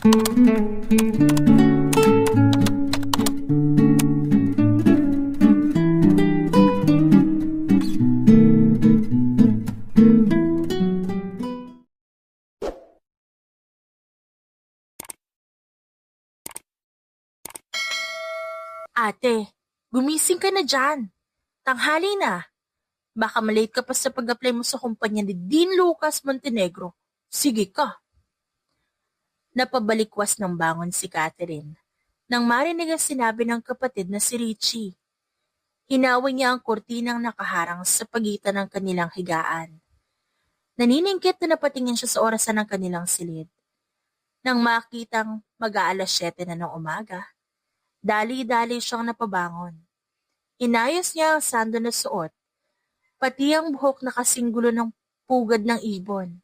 Ate, gumising ka na dyan. Tanghali na. Baka malate ka pa sa pag-apply mo sa kumpanya ni Dean Lucas Montenegro. Sige ka. Napabalikwas ng bangon si Catherine nang marinig ang sinabi ng kapatid na si Richie. Hinaway niya ang kurtinang nakaharang sa pagitan ng kanilang higaan. Naniningkit na napatingin siya sa orasan ng kanilang silid. Nang makitang mag-aalas 7 na ng umaga, dali-dali siyang napabangon. Inayos niya ang sando na suot, pati ang buhok na kasinggulo ng pugad ng ibon.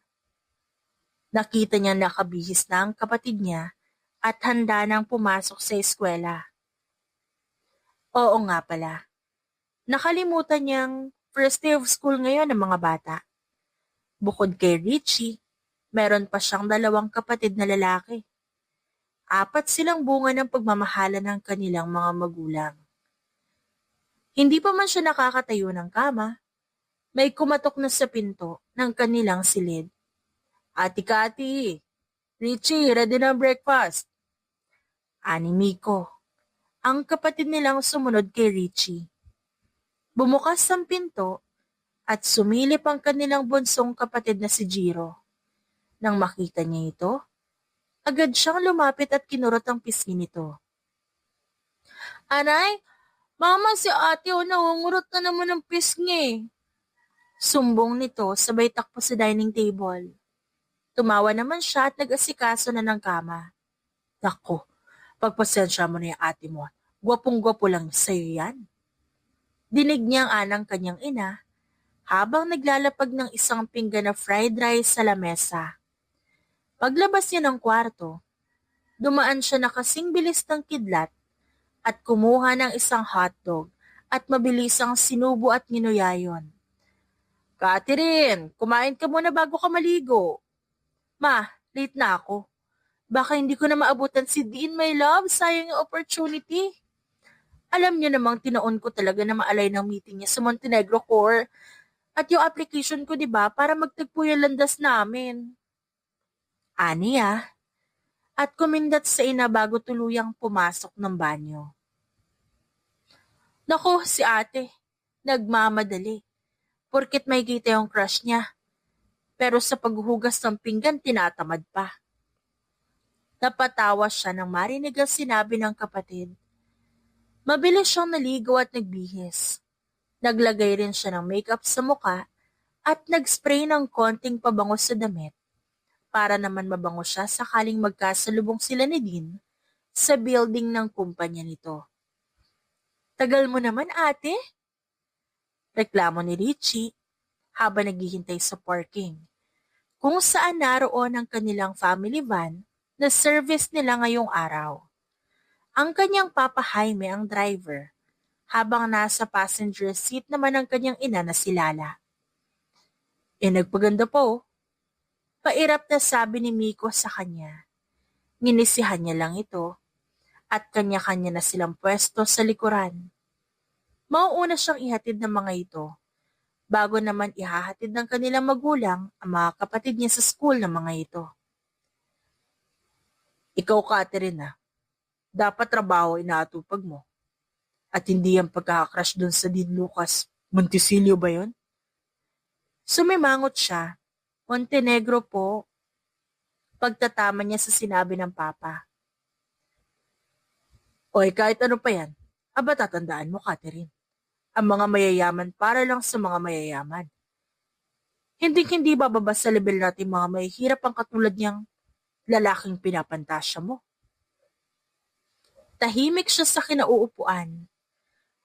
Nakita niya nakabihis na ang kapatid niya at handa nang pumasok sa eskwela. Oo nga pala, nakalimutan niyang first day of school ngayon ng mga bata. Bukod kay Richie, meron pa siyang 2 kapatid na lalaki. 4 silang bunga ng pagmamahala ng kanilang mga magulang. Hindi pa man siya nakakatayo ng kama, may kumatok na sa pinto ng kanilang silid. Ati Kati, Richie, ready na ang breakfast. Ani Miko, ang kapatid nilang sumunod kay Richie. Bumukas ang pinto at sumilip ang kanilang bunsong kapatid na si Jiro. Nang makita niya ito, agad siyang lumapit at kinurot ang pisngi nito. Aray, mama si ate nangungurot na naman ng pisngi. Sumbong nito sabay takpo sa dining table. Tumawa naman siya at nag-asikaso na ng kama. Naku, pagpasensya mo na yung ate mo. Gwapong-gwapo lang sa'yo yan. Dinig niya ang anang kanyang ina habang naglalapag ng isang pinggan na fried rice sa lamesa. Paglabas niya ng kwarto, dumaan siya na kasing bilis ng kidlat at kumuha ng isang hotdog at mabilisang sinubo at ninuyayon. Catherine, kumain ka muna bago ka maligo. Ma, late na ako. Baka hindi ko na maabutan si Dean, my love. Sayang yung opportunity. Alam niyo namang tinaon ko talaga na maalay ng meeting niya sa Montenegro Core. At yung application ko, di ba, para magtagpo yung landas namin. Ani at kumindat sa ina bago tuluyang pumasok ng banyo. Naku, si ate, nagmamadali. Porket may kita yung crush niya. Pero sa paghuhugas ng pinggan, tinatamad pa. Napatawa siya nang marinig ang sinabi ng kapatid. Mabilis siyang naligo at nagbihis. Naglagay rin siya ng makeup sa muka at nag-spray ng konting pabango sa damit para naman mabango siya sakaling magkasalubong sila ni Dean sa building ng kumpanya nito. Tagal mo naman ate? Reklamo ni Richie habang naghihintay sa parking, kung saan naroon ang kanilang family van na service nila ngayong araw. Ang kanyang papa Jaime ang driver, habang nasa passenger seat naman ang kanyang ina na si Lala. Nagpaganda po. Pairap na sabi ni Miko sa kanya. Nginisihan niya lang ito at kanya-kanya na silang pwesto sa likuran. Mauuna siyang ihatid ng mga ito bago naman ihahatid ng kanilang magulang ang mga kapatid niya sa school ng mga ito. Ikaw, Catherine, dapat trabaho inaatupag mo. At hindi ang pagkakakrush doon sa Dean Lucas. Monticello ba yon? Sumimangot siya. Montenegro po. Pagtatama niya sa sinabi ng papa. Oy, kahit ano pa yan, aba tatandaan mo, Catherine. Ang mga mayayaman para lang sa mga mayayaman. Hindi bababa sa level natin mga mahihirap ang katulad niyang lalaking pinapantasya mo. Tahimik siya sa kinauupuan.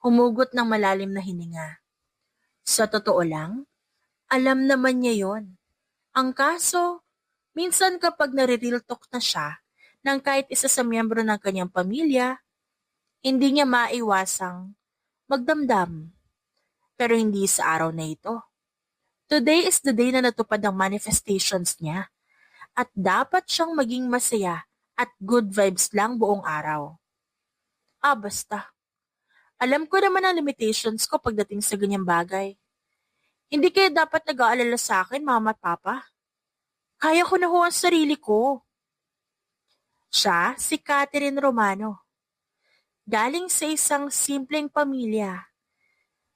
Humugot ng malalim na hininga. Sa totoo lang, alam naman niya yon. Ang kaso, minsan kapag nare-real talk na siya ng kahit isa sa miyembro ng kanyang pamilya, hindi niya maiwasang magdamdam. Pero hindi sa araw na ito. Today is the day na natupad ang manifestations niya at dapat siyang maging masaya at good vibes lang buong araw. Basta. Alam ko naman ang limitations ko pagdating sa ganyang bagay. Hindi kayo dapat nag-aalala sa akin, mama at papa. Kaya ko na ho ang sarili ko. Siya, si Catherine Romano. Galing sa isang simpleng pamilya.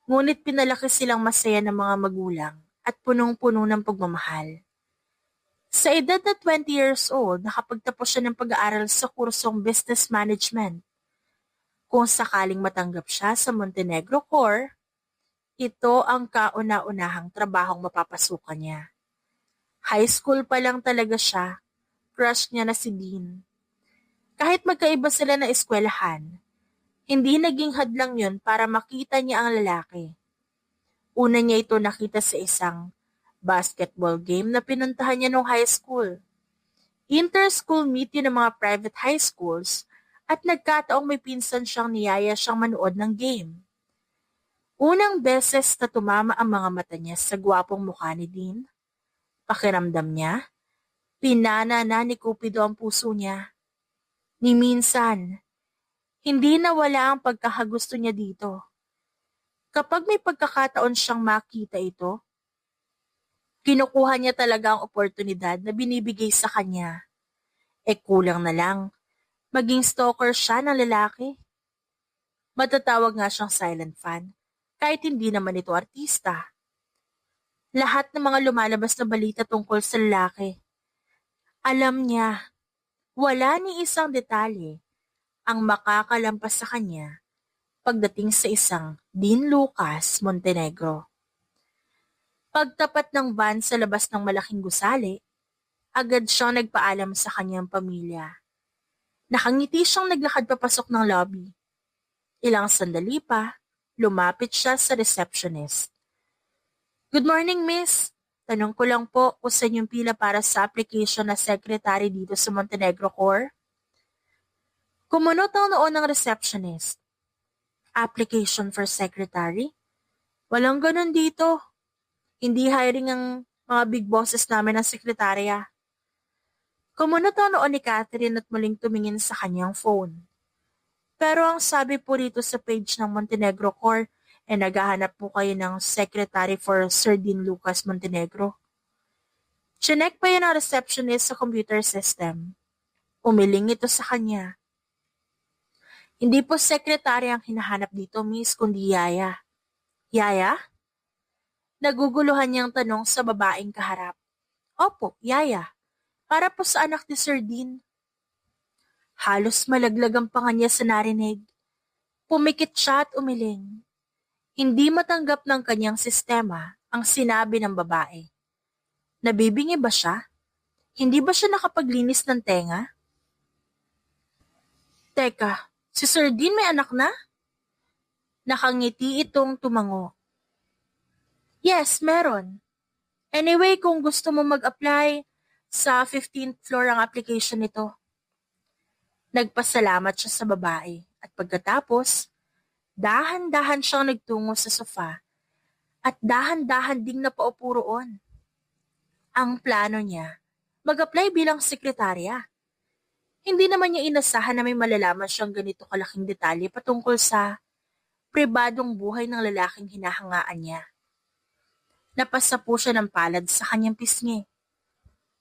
Ngunit pinalaki silang masaya ng mga magulang at punong-puno ng pagmamahal. Sa edad na 20 years old, nakapagtapos siya ng pag-aaral sa kursong Business Management. Kung sakaling matanggap siya sa Montenegro Corps, ito ang kauna-unahang trabahong mapapasukan niya. High school pa lang talaga siya, crush niya na si Dean. Kahit magkaiba sila na eskwelahan, hindi naging hadlang yun para makita niya ang lalaki. Una niya ito nakita sa isang basketball game na pinuntahan niya nung high school. Inter-school meet yun ng mga private high schools at nagkataong may pinsan siyang niyaya siyang manood ng game. Unang beses na tumama ang mga mata niya sa gwapong mukha ni Dean, pakiramdam niya, pinana na ni Cupido ang puso niya. Ni minsan, hindi nawala ang pagkakagusto niya dito. Kapag may pagkakataon siyang makita ito, kinukuha niya talaga ang oportunidad na binibigay sa kanya. Kulang na lang, maging stalker siya ng lalaki. Matatawag nga siyang silent fan, kahit hindi naman ito artista. Lahat ng mga lumalabas na balita tungkol sa lalaki, alam niya, wala ni isang detalye ang makakalampas sa kanya pagdating sa isang Dean Lucas Montenegro. Pagtapat ng van sa labas ng malaking gusali, agad siyang nagpaalam sa kanyang pamilya. Nakangiti siyang naglakad papasok ng lobby. Ilang sandali pa, lumapit siya sa receptionist. Good morning, miss. Tanong ko lang po kung saan yung pila para sa application na secretary dito sa Montenegro Corps. Kumunot ang noon ng receptionist. Application for secretary? Walang ganun dito. Hindi hiring ang mga big bosses namin ng sekretarya. Kumunot ang noon ni Catherine at muling tumingin sa kanyang phone. Pero ang sabi po rito sa page ng Montenegro Corps, naghahanap po kayo ng secretary for Sir Dean Lucas Montenegro. Chinek pa yun ang receptionist sa computer system. Umiling ito sa kanya. Hindi po secretary ang hinahanap dito, miss, kundi yaya. Yaya? Naguguluhan niyang tanong sa babaeng kaharap. Opo, yaya. Para po sa anak ni Sir Dean. Halos malaglag ang panga niya sa narinig. Pumikit siya at umiling. Hindi matanggap ng kanyang sistema ang sinabi ng babae. Nabibingi ba siya? Hindi ba siya nakapaglinis ng tenga? Teka, si Sir Dean may anak na? Nakangiti itong tumango. Yes, meron. Anyway, kung gusto mo mag-apply, sa 15th floor ang application nito. Nagpasalamat siya sa babae at pagkatapos, dahan-dahan siyang nagtungo sa sofa at dahan-dahan ding napaupo roon. Ang plano niya, mag-apply bilang sekretarya. Hindi naman niya inasahan na may malalaman siyang ganito kalaking detalye patungkol sa pribadong buhay ng lalaking hinahangaan niya. Napasa po siya ng palad sa kanyang pisngi.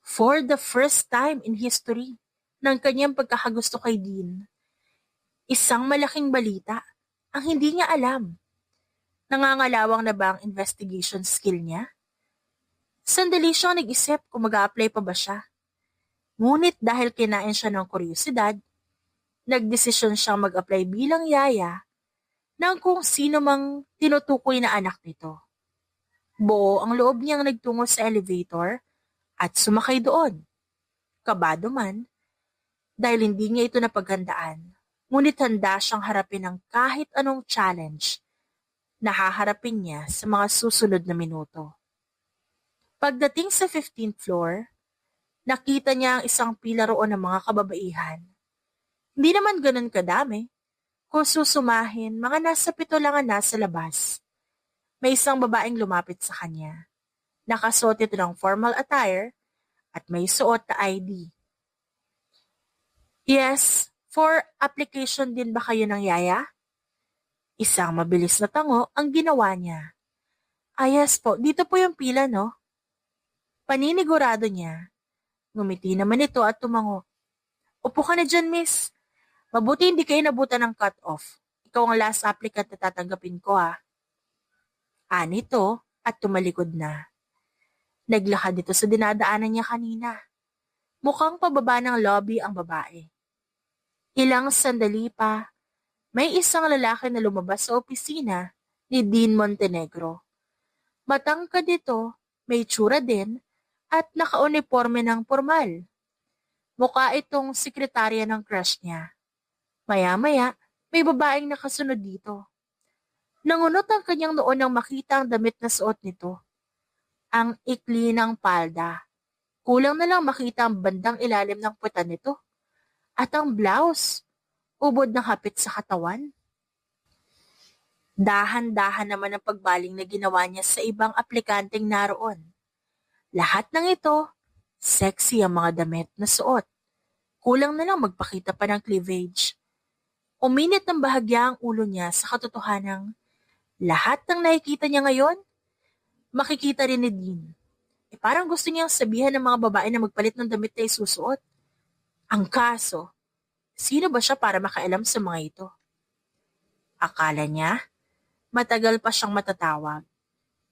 For the first time in history ng kanyang pagkakagusto kay Dean, isang malaking balita ang hindi niya alam. Nangangalawang na ba ang investigation skill niya? Sandali siyang nag-isip kung mag-a-apply pa ba siya. Ngunit dahil kinain siya ng kuryosidad, nagdesisyon siyang mag-apply bilang yaya ng kung sino mang tinutukoy na anak nito. Buo ang loob niyang nagtungo sa elevator at sumakay doon. Kabado man, dahil hindi niya ito napaghandaan, ngunit handa siyang harapin ang kahit anong challenge na haharapin niya sa mga susunod na minuto. Pagdating sa 15th floor, nakita niya ang isang pila roon ng mga kababaihan. Hindi naman ganun kadami. Kung susumahin, mga nasa 7 lang ang nasa labas. May isang babaeng lumapit sa kanya. Nakasuot ito ng formal attire at may suot na ID. Yes, for application din ba kayo ng yaya? Isang mabilis na tango ang ginawa niya. Ah, yes po, dito po yung pila, no? Paninigurado niya. Ngumiti naman ito at tumango. Upo ka na dyan, miss. Mabuti hindi kayo nabutan ng cut-off. Ikaw ang last applicant na tatanggapin ko, ha? Anito at tumalikod na. Naglakad ito sa dinadaanan niya kanina. Mukhang pababa ng lobby ang babae. Ilang sandali pa, may isang lalaki na lumabas sa opisina ni Dean Montenegro. Matangkad ito, may tsura din, at nakauniforme ng formal. Mukha itong sekretarya ng crush niya. Maya-maya, may babaeng nakasunod dito. Nangunot ang kanyang noon nang makita ang damit na suot nito. Ang ikli ng palda. Kulang na lang makita ang bandang ilalim ng puwetan nito. At ang blouse, ubod ng hapit sa katawan. Dahan-dahan naman ang pagbaling na ginawa niya sa ibang aplikanteng naroon. Lahat ng ito, sexy ang mga damit na suot. Kulang na lang magpakita pa ng cleavage. Uminit ng bahagya ang ulo niya sa katotohanang lahat ng nakikita niya ngayon, makikita rin ni Dean. Parang gusto niyang sabihan ng mga babae na magpalit ng damit na isusuot. Ang kaso, sino ba siya para makailam sa mga ito? Akala niya, matagal pa siyang matatawag.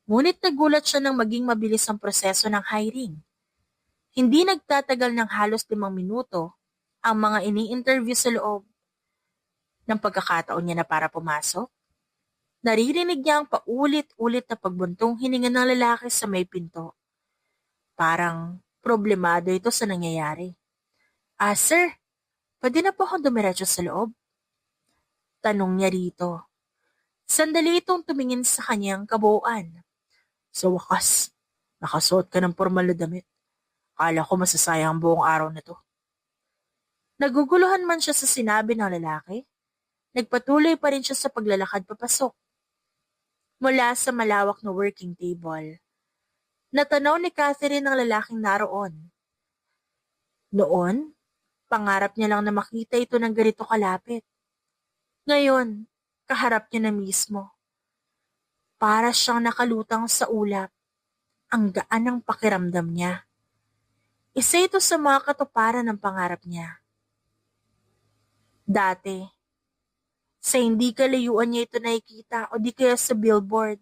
Ngunit nagulat siya nang maging mabilis ang proseso ng hiring. Hindi nagtatagal ng halos 5 minuto ang mga ini-interview sa loob. Ng pagkakataon niya na para pumasok, naririnig niya ang paulit-ulit na pagbuntong hininga ng lalaki sa may pinto. Parang problemado ito sa nangyayari. Ah, sir, pwede na po akong dumiretso sa loob? Tanong niya rito. Sandali itong tumingin sa kanyang kabuuan. Sa wakas, nakasuot ka ng formal na damit. Akala ko masasayang ang buong araw na to. Naguguluhan man siya sa sinabi ng lalaki, nagpatuloy pa rin siya sa paglalakad papasok. Mula sa malawak na working table, natanaw ni Catherine ang lalaking naroon. Noon, pangarap niya lang na makita ito ng ganito kalapit. Ngayon, kaharap niya na mismo. Para siyang nakalutang sa ulap. Ang gaan ng pakiramdam niya. Isa ito sa mga katuparan ng pangarap niya. Dati, sa hindi kalayuan niya ito nakikita o di kaya sa billboard.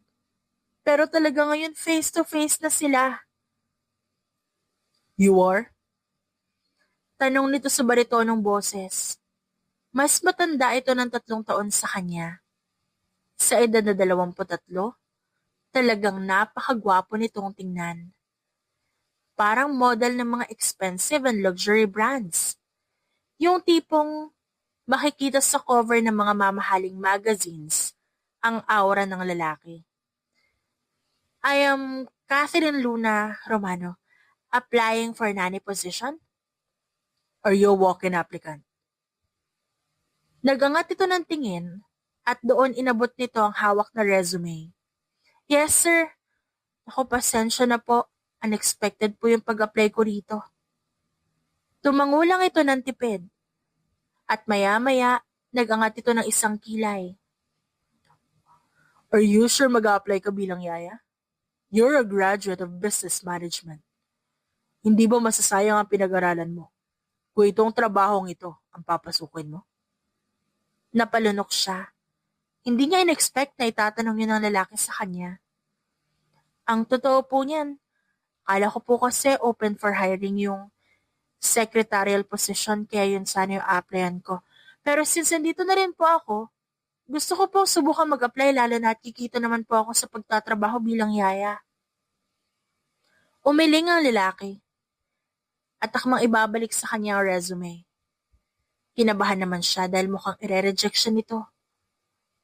Pero talaga ngayon face to face na sila. You are? Tanong nito sa baritonong boses. Mas matanda ito ng 3 taon sa kanya. Sa edad na 23, talagang napakagwapo nitong tingnan. Parang model ng mga expensive and luxury brands. Yung tipong makikita sa cover ng mga mamahaling magazines ang aura ng lalaki. I am Catherine Luna Romano, applying for nanny position. Are you a walk-in applicant? Nagangat ito ng tingin at doon inabot nito ang hawak na resume. Yes, sir. Ako, pasensya na po. Unexpected po yung pag-apply ko rito. Tumango lang ito ng tipid. At maya-maya, nagangat ito ng isang kilay. Are you sure mag-apply ka bilang yaya? You're a graduate of business management. Hindi ba masasayang ang pinag-aralan mo? Kung itong trabahong ito ang papasukin mo? Napalunok siya. Hindi niya in-expect na itatanong yun ng lalaki sa kanya. Ang totoo po niyan, akala ko po kasi open for hiring yung secretarial position kaya yun sana yung applyan ko. Pero since nandito na rin po ako, gusto ko pong subukan mag-apply lalo na at kikita naman po ako sa pagtatrabaho bilang yaya. Umiling ang lalaki at akmang ibabalik sa kanya ang resume. Kinabahan naman siya dahil mukhang ire-reject siya nito.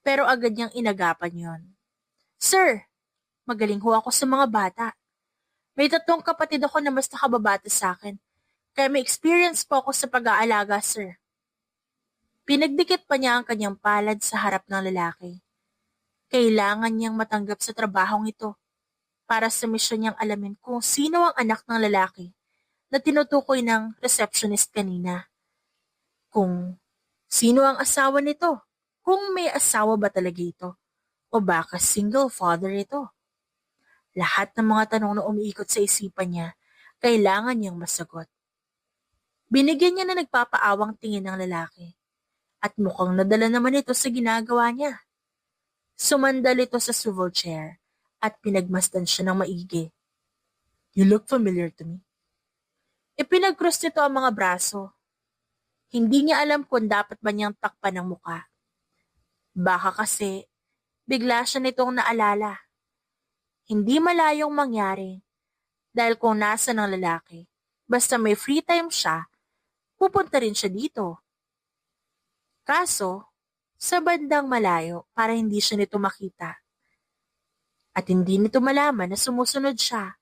Pero agad niyang inagapan yon. Sir, magaling ho ako sa mga bata. May 3 kapatid ako na mas nakababata sa akin. Kaya may experience po ako sa pag-aalaga, sir. Pinagdikit pa niya ang kanyang palad sa harap ng lalaki. Kailangan niyang matanggap sa trabahong ito para sa misyon niyang alamin kung sino ang anak ng lalaki na tinutukoy ng receptionist kanina. kung sino ang asawa nito, kung may asawa ba talaga ito, o baka single father ito. Lahat ng mga tanong na umiikot sa isipan niya, kailangan niyang masagot. Binigyan niya na nagpapaawang tingin ng lalaki, at mukhang nadala naman ito sa ginagawa niya. Sumandal ito sa swivel chair, at pinagmasdan siya ng maigi. You look familiar to me. Ipinag-cross nito ang mga braso. Hindi niya alam kung dapat ba niyang takpan ng muka. Baka kasi, bigla siya nitong naalala. Hindi malayong mangyari, dahil kung nasa ng lalaki, basta may free time siya, pupunta rin siya dito. Kaso, sa bandang malayo para hindi siya nito makita. At hindi nito malaman na sumusunod siya.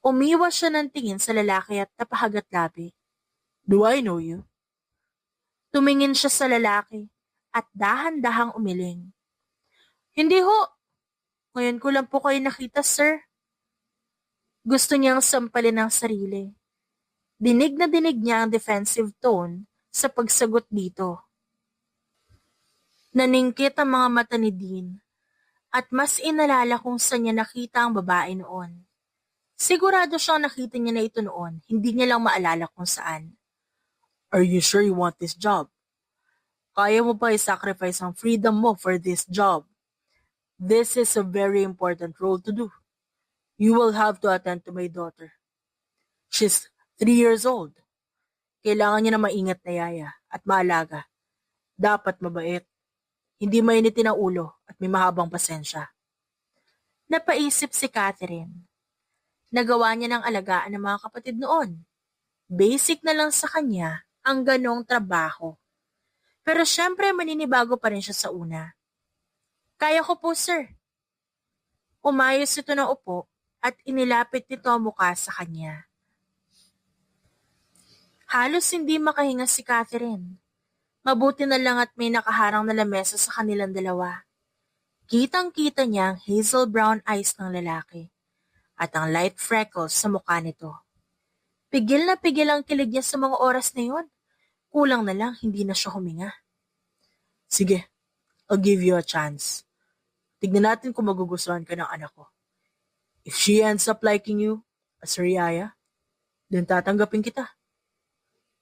Umiwas siya ng tingin sa lalaki at napahagat labi. Do I know you? Tumingin siya sa lalaki at dahan-dahang umiling. Hindi ho. Ngayon ko lang po kayo nakita, sir. Gusto niyang sampalin ang sarili. Dinig na dinig niya ang defensive tone sa pagsagot dito. Naningkit ang mga mata ni Dean at mas inalala kung saan niya nakita ang babae noon. Sigurado siyang nakita niya na ito noon, hindi niya lang maalala kung saan. Are you sure you want this job? Kaya mo ba i-sacrifice ang freedom mo for this job? This is a very important role to do. You will have to attend to my daughter. She's 3 years old. Kailangan niya na maingat na yaya at maalaga. Dapat mabait. Hindi mainitin ang ulo at may mahabang pasensya. Napaisip si Catherine. Nagawa niya ng alagaan ng mga kapatid noon. Basic na lang sa kanya ang ganong trabaho. Pero syempre maninibago pa rin siya sa una. Kaya ko po, sir. Umayos ito ng upo at inilapit nito ang mukha sa kanya. Halos hindi makahinga si Catherine. Mabuti na lang at may nakaharang na lamesa sa kanilang dalawa. Kitang-kita niya ang hazel brown eyes ng lalaki at ang light freckles sa mukha nito. Pigil na pigil ang kilig niya sa mga oras na yun. Kulang na lang hindi na siya huminga. Sige, I'll give you a chance. Tignan natin kung magugustuhan ka ng anak ko. If she ends up liking you as her yaya, then tatanggapin kita.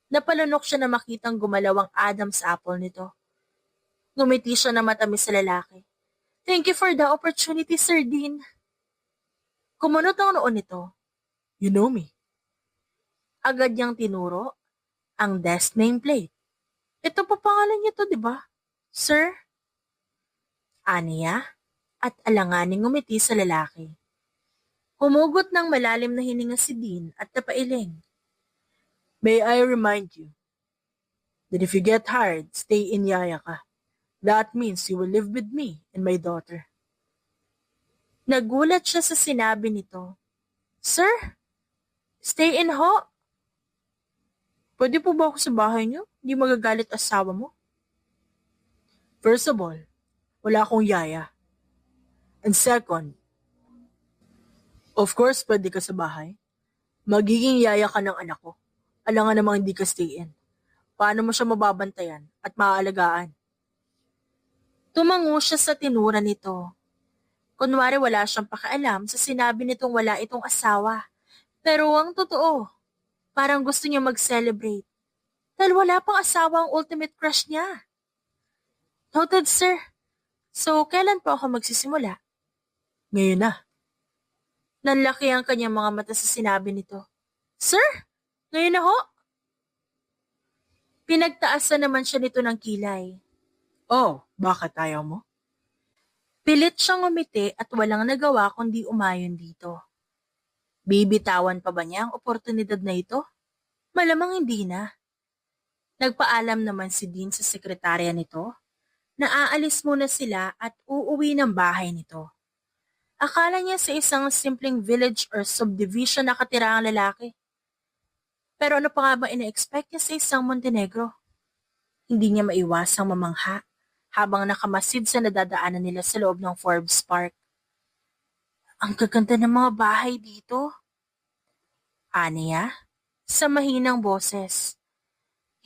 Napalunok siya na makitang gumalaw ang Adam's apple nito. Ngumiti siya na matamis sa lalaki. Thank you for the opportunity, Sir Dean. Kumunot ang noon nito. You know me. Agad niyang tinuro ang desk nameplate. Ito pa pangalan niya to, di ba? Sir? Aniya at alanganing ngumiti sa lalaki. Humugot ng malalim na hininga si Dean at napailing. May I remind you that if you get hired, stay in yaya ka. That means you will live with me and my daughter. Nagulat siya sa sinabi nito. Sir, stay in ho. Pwede po ba ako sa bahay niyo? Hindi magagalit asawa mo? First of all, wala akong yaya. And second, of course pwede ka sa bahay. Magiging yaya ka ng anak ko. Alangan namang hindi ka stay in. Paano mo siya mababantayan at maaalagaan? Tumango siya sa tinura nito. Kunwari wala siyang pakialam sa sinabi nitong wala itong asawa. Pero ang totoo, parang gusto niya mag-celebrate. Dahil wala pang asawa ang ultimate crush niya. Noted, sir. So, kailan po ako magsisimula? Ngayon na. Nanlaki ang kanyang mga mata sa sinabi nito. Sir, ngayon na ho? Pinagtaasan naman siya nito ng kilay. Oh, bakit ayaw mo? Pilit siyang umiti at walang nagawa kundi umayon dito. Bibitawan pa ba niya ang oportunidad na ito? Malamang hindi na. Nagpaalam naman si Dean sa sekretarya nito na aalis muna sila at uuwi ng bahay nito. Akala niya sa isang simpleng village or subdivision nakatira ang lalaki. Pero ano pa nga ba ina-expect niya sa isang Montenegro? Hindi niya maiwasang mamangha habang nakamasid sa nadadaanan nila sa loob ng Forbes Park. Ang gaganda ng mga bahay dito. Aniya, sa mahinang boses.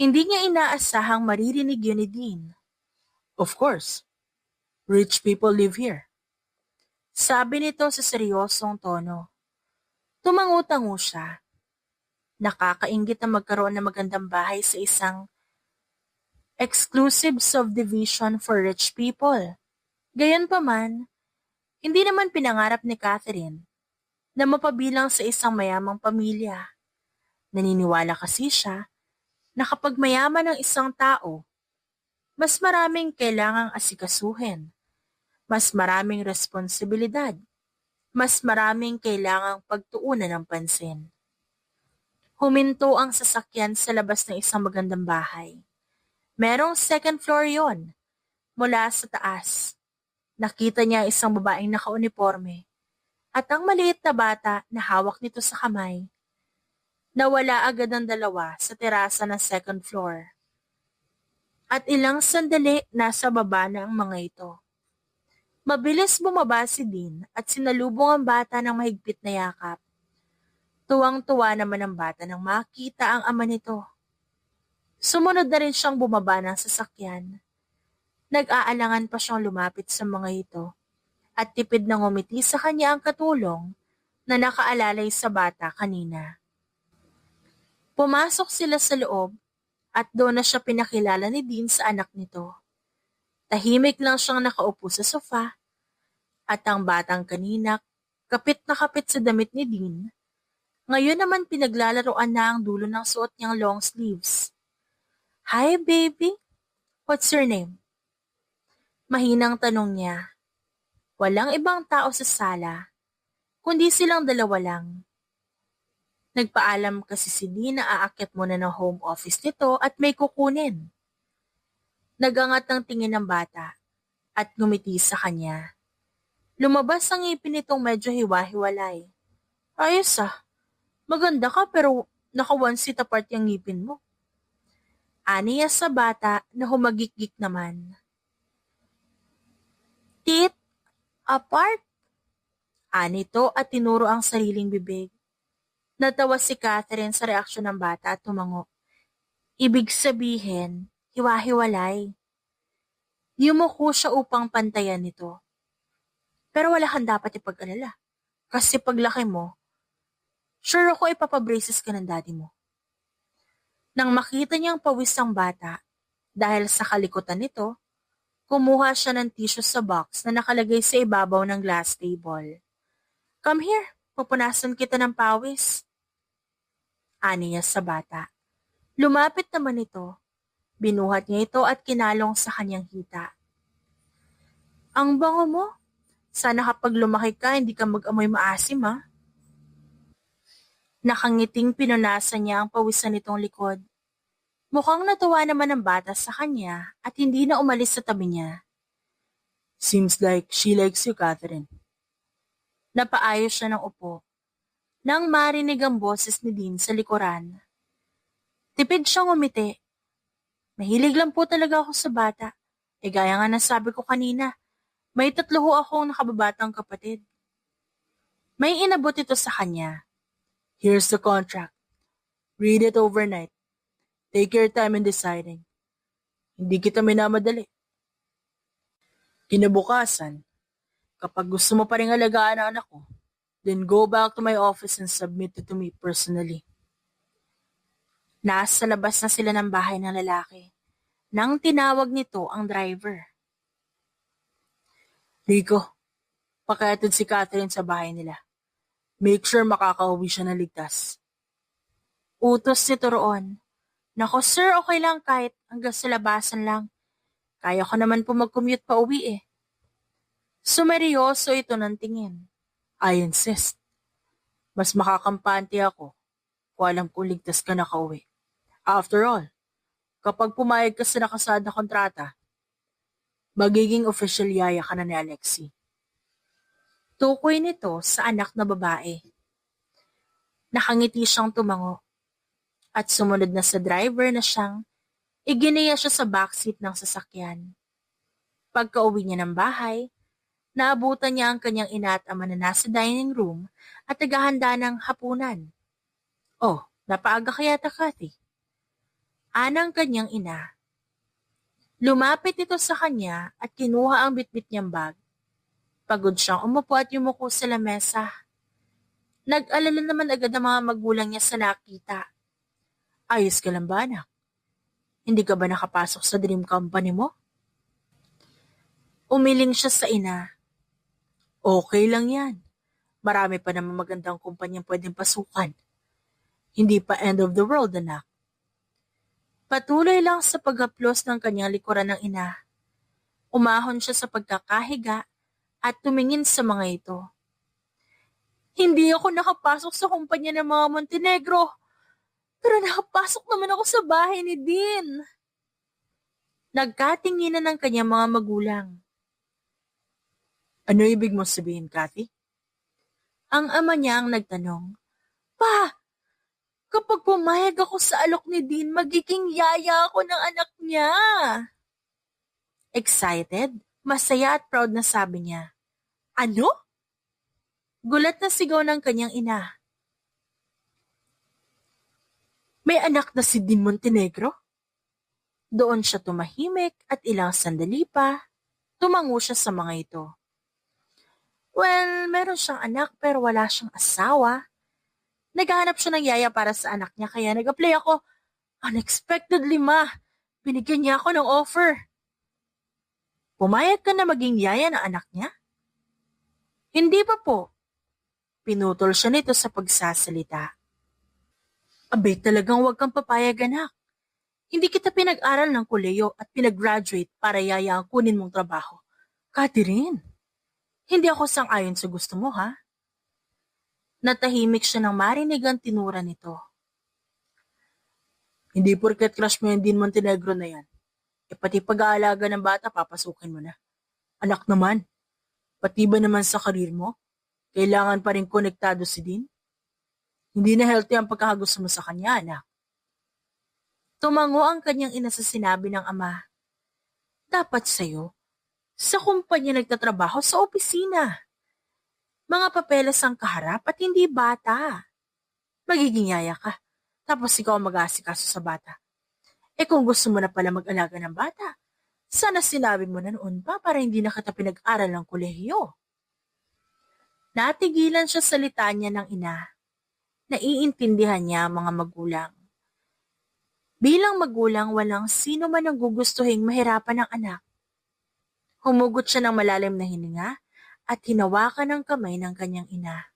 Hindi niya inaasahang maririnig yun ni Dean. Of course, rich people live here. Sabi nito sa seryosong tono. Tumango-tango siya. Nakakainggit na magkaroon ng magandang bahay sa isang exclusive subdivision for rich people. Gayunpaman, hindi naman pinangarap ni Catherine na mapabilang sa isang mayamang pamilya. Naniniwala kasi siya na kapag mayaman ang isang tao, mas maraming kailangang asikasuhin, mas maraming responsibilidad, mas maraming kailangang pagtuunan ng pansin. Huminto ang sasakyan sa labas ng isang magandang bahay. Merong second floor yon. Mula sa taas, nakita niya isang babaeng nakauniforme at ang maliit na bata na hawak nito sa kamay. Nawala agad ang dalawa sa terasa ng second floor. At ilang sandali nasa baba na ang mga ito. Mabilis bumaba si Dean at sinalubong ang bata ng mahigpit na yakap. Tuwang-tuwa naman ang bata nang makita ang ama nito. Sumunod na rin siyang bumaba ng sasakyan. Nag-aalangan pa siyang lumapit sa mga ito at tipid na ngumiti sa kanya ang katulong na nakaalalay sa bata kanina. Pumasok sila sa loob at doon na siya pinakilala ni Dean sa anak nito. Tahimik lang siyang nakaupo sa sofa at ang batang kanina kapit na kapit sa damit ni Dean. Ngayon naman pinaglalaroan na ang dulo ng suot niyang long sleeves. Hi baby, what's your name? Mahinang tanong niya. Walang ibang tao sa sala, kundi silang dalawa lang. Nagpaalam kasi si Dean na aakyat muna ng home office nito at may kukunin. Nagangat ng tingin ng bata at ngumiti sa kanya. Lumabas ang ngipin nitong medyo hiwa-hiwalay. Ayos ah, maganda ka pero naka one seat apart yung ngipin mo. Aniya sa bata na humagikgik naman. Tit, apart? Anito at tinuro ang sariling bibig. Natawa si Catherine sa reaksyon ng bata at tumango. Ibig sabihin, hiwa-hiwalay. Yumuko siya upang pantayan nito. Pero wala kang dapat ipag-alala. Kasi paglaki mo, sure ako ipapabraces ka ng daddy mo. Nang makita niyang pawis ang bata, dahil sa kalikutan nito, kumuha siya ng tissue sa box na nakalagay sa ibabaw ng glass table. Come here, pupunasan kita ng pawis. Ani niya sa bata. Lumapit naman ito. Binuhat niya ito at kinalong sa kanyang hita. Ang bango mo. Sana kapag lumaki ka, hindi ka mag-amoy maasim ha. Nakangiting pinunasan niya ang pawisan nitong likod. Mukhang natuwa naman ang bata sa kanya at hindi na umalis sa tabi niya. Seems like she likes you, Catherine. Napaayos siya ng upo. Nang marinig ang boses ni Dean sa likuran. Tipid siyang umiti. Mahilig lang po talaga ako sa bata. Gaya nga ng sabi ko kanina, may 3 ho akong nakababatang kapatid. May inabot ito sa kanya. Here's the contract. Read it overnight. Take your time in deciding. Hindi kita minamadali. Kinabukasan, kapag gusto mo pa rin alagaan ang anak ko, then go back to my office and submit it to me personally. Nasa labas na sila ng bahay ng lalaki. Nang tinawag nito ang driver. Rico, pakihatid si Catherine sa bahay nila. Make sure makakauwi siya ng ligtas. Utos nito roon. Nako sir, okay lang kahit hanggang sa labasan lang. Kaya ko naman po mag-commute pa uwi eh. Sumeryoso ito ng tingin. I insist. Mas makakampante ako kung alam kong ligtas ka nakauwi. After all, kapag pumayag ka sa nakasaad na kontrata, magiging official yaya ka na ni Alexi. Tukoy nito sa anak na babae. Nakangiti siyang tumango at sumunod na sa driver na siyang iginiya siya sa backseat ng sasakyan. Pagka-uwi niya ng bahay, naabutan niya ang kanyang ina at ama na nasa dining room at naghahanda ng hapunan. Oh, napaaga kaya ta, Cathy? Anang kanyang ina. Lumapit ito sa kanya at kinuha ang bitbit niyang bag. Pagod siyang umupo at yumuko sa lamesa. Nag-alala naman agad ang mga magulang niya sa nakita. Ayos ka lang ba, anak? Hindi ka ba nakapasok sa dream company mo? Umiling siya sa ina. Okay lang yan. Marami pa naman magandang kumpanyang pwedeng pasukan. Hindi pa end of the world, anak. Patuloy lang sa paghaplos ng kanyang likuran ng ina. Umahon siya sa pagkakahiga at tumingin sa mga ito. Hindi ako nakapasok sa kumpanya ng mga Montenegro, pero nakapasok naman ako sa bahay ni Dean. Nagkatinginan ng kanyang mga magulang. Ano ibig mo sabihin, Kathy? Ang ama niya ang nagtanong. Pa, kapag pumayag ako sa alok ni Dean, magiging yaya ako ng anak niya. Excited, masaya at proud na sabi niya. Ano? Gulat na sigaw ng kanyang ina. May anak na si Dean Montenegro? Doon siya tumahimik at ilang sandali pa, tumango siya sa mga ito. Well, meron siyang anak pero wala siyang asawa. Naghahanap siya ng yaya para sa anak niya kaya nag-apply ako. Unexpectedly, ma. Binigyan niya ako ng offer. Pumayag ka na maging yaya ng anak niya? Hindi pa po. Pinutol siya nito sa pagsasalita. Abay, talagang huwag kang papayag, anak. Hindi kita pinag-aral ng koleyo at pinag-graduate para yaya ang kunin mong trabaho. Catherine, hindi ako sang-ayon sa gusto mo, ha? Natahimik siya nang marinig ang tinura nito. Hindi porket crush mo yung Dean Montenegro na yan. Pati pag-aalaga ng bata, papasukin mo na. Anak naman, pati ba naman sa karir mo? Kailangan pa rin konektado si Dean? Hindi na healthy ang pagkakagusto mo sa kanya, anak. Tumango ang kanyang ina sa sinabi ng ama. Dapat sa'yo, sa kumpanya nagtatrabaho sa opisina. Mga papeles ang kaharap at hindi bata. Magiging yaya ka, tapos ikaw ang mag-aasikaso sa bata. Kung gusto mo na pala mag-alaga ng bata, sana sinabi mo na noon pa para hindi na kita pinag-aral ng kolehiyo. Natigilan siya sa litanya ng ina. Naiintindihan niya ang mga magulang. Bilang magulang, walang sino man ang gugustuhing mahirapan ng anak. Humugot siya ng malalim na hininga at hinawakan ng kamay ng kanyang ina.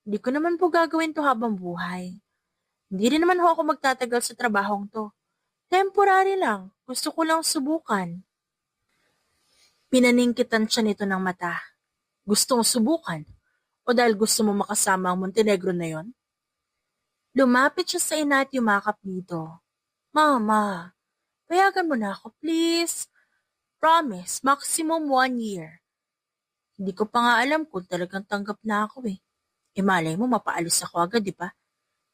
Di ko naman po gagawin to habang buhay. Hindi rin naman ako magtatagal sa trabahong to. Temporary lang, gusto ko lang subukan. Pinaningkitan siya nito ng mata. Gusto mo subukan? O dahil gusto mo makasama ang Montenegro na yon? Lumapit siya sa ina at yumakap dito. Mama, payagan mo na ako, please. Promise, maximum 1 year. Hindi ko pa nga alam kung talagang tanggap na ako eh. Malay mo, mapaalis ako agad, di ba?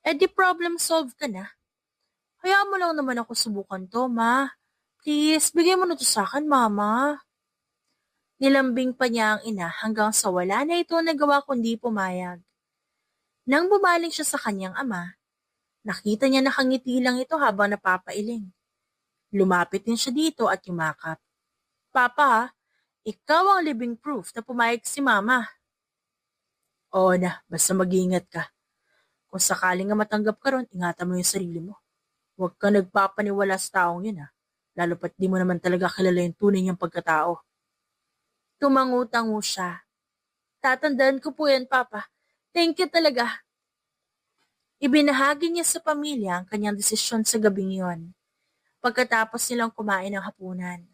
Di problem solve ka na. Hayaan mo lang naman ako subukan to, ma. Please, bigay mo na to sa akin, mama. Nilambing pa niya ang ina hanggang sa wala na ito nagawa kundi pumayag. Nang bumaling siya sa kanyang ama, nakita niya nakangiti lang ito habang napapailing. Lumapit din siya dito at yumakap. Papa, ikaw ang living proof na pumayag si mama. Oo na, basta mag-iingat ka. Kung sakaling nga matanggap ka ron, ingatan mo yung sarili mo. Huwag ka nagpapaniwala sa taong yun, ha. Lalo pat di mo naman talaga kilala yung tunay niyang pagkatao. Tumangu-tango siya. Tatandaan ko po yan, Papa. Thank you talaga. Ibinahagi niya sa pamilya ang kanyang desisyon sa gabing iyon, pagkatapos nilang kumain ng hapunan.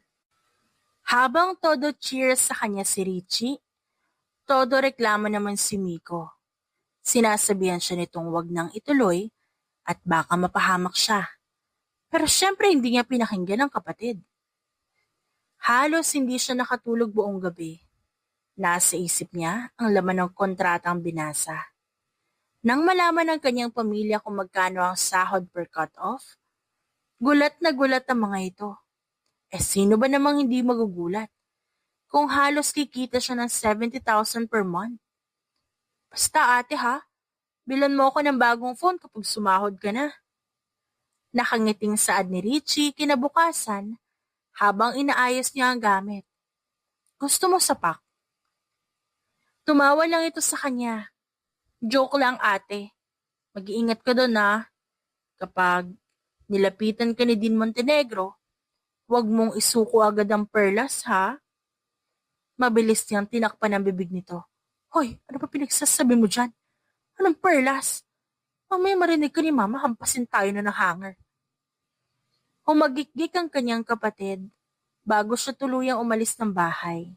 Habang todo cheers sa kanya si Richie, todo reklamo naman si Miko. Sinasabihan siya nitong wag nang ituloy at baka mapahamak siya. Pero syempre hindi niya pinakinggan ang kapatid. Halos hindi siya nakatulog buong gabi. Nasa isip niya ang laman ng kontratang binasa. Nang malaman ng kanyang pamilya kung magkano ang sahod per cut-off, gulat na gulat ang mga ito. Sino ba namang hindi magugulat? Kung halos kikita siya ng 70,000 per month. Basta ate ha, bilan mo ako ng bagong phone kapag sumahod ka na. Nakangiting saad ni Richie kinabukasan habang inaayos niya ang gamit. Gusto mo sapak? Tumawa lang ito sa kanya. Joke lang ate. Mag-iingat ka doon ha. Kapag nilapitan ka ni Dean Montenegro, huwag mong isuko agad ang perlas ha. Mabilis niyang tinakpan ang bibig nito. Hoy, ano pa pinagsasabi mo dyan? Anong perlas? Mamaya marinig ka ni mama, hampasin tayo na ng hanger. Humagikgik ang kanyang kapatid bago siya tuluyang umalis ng bahay.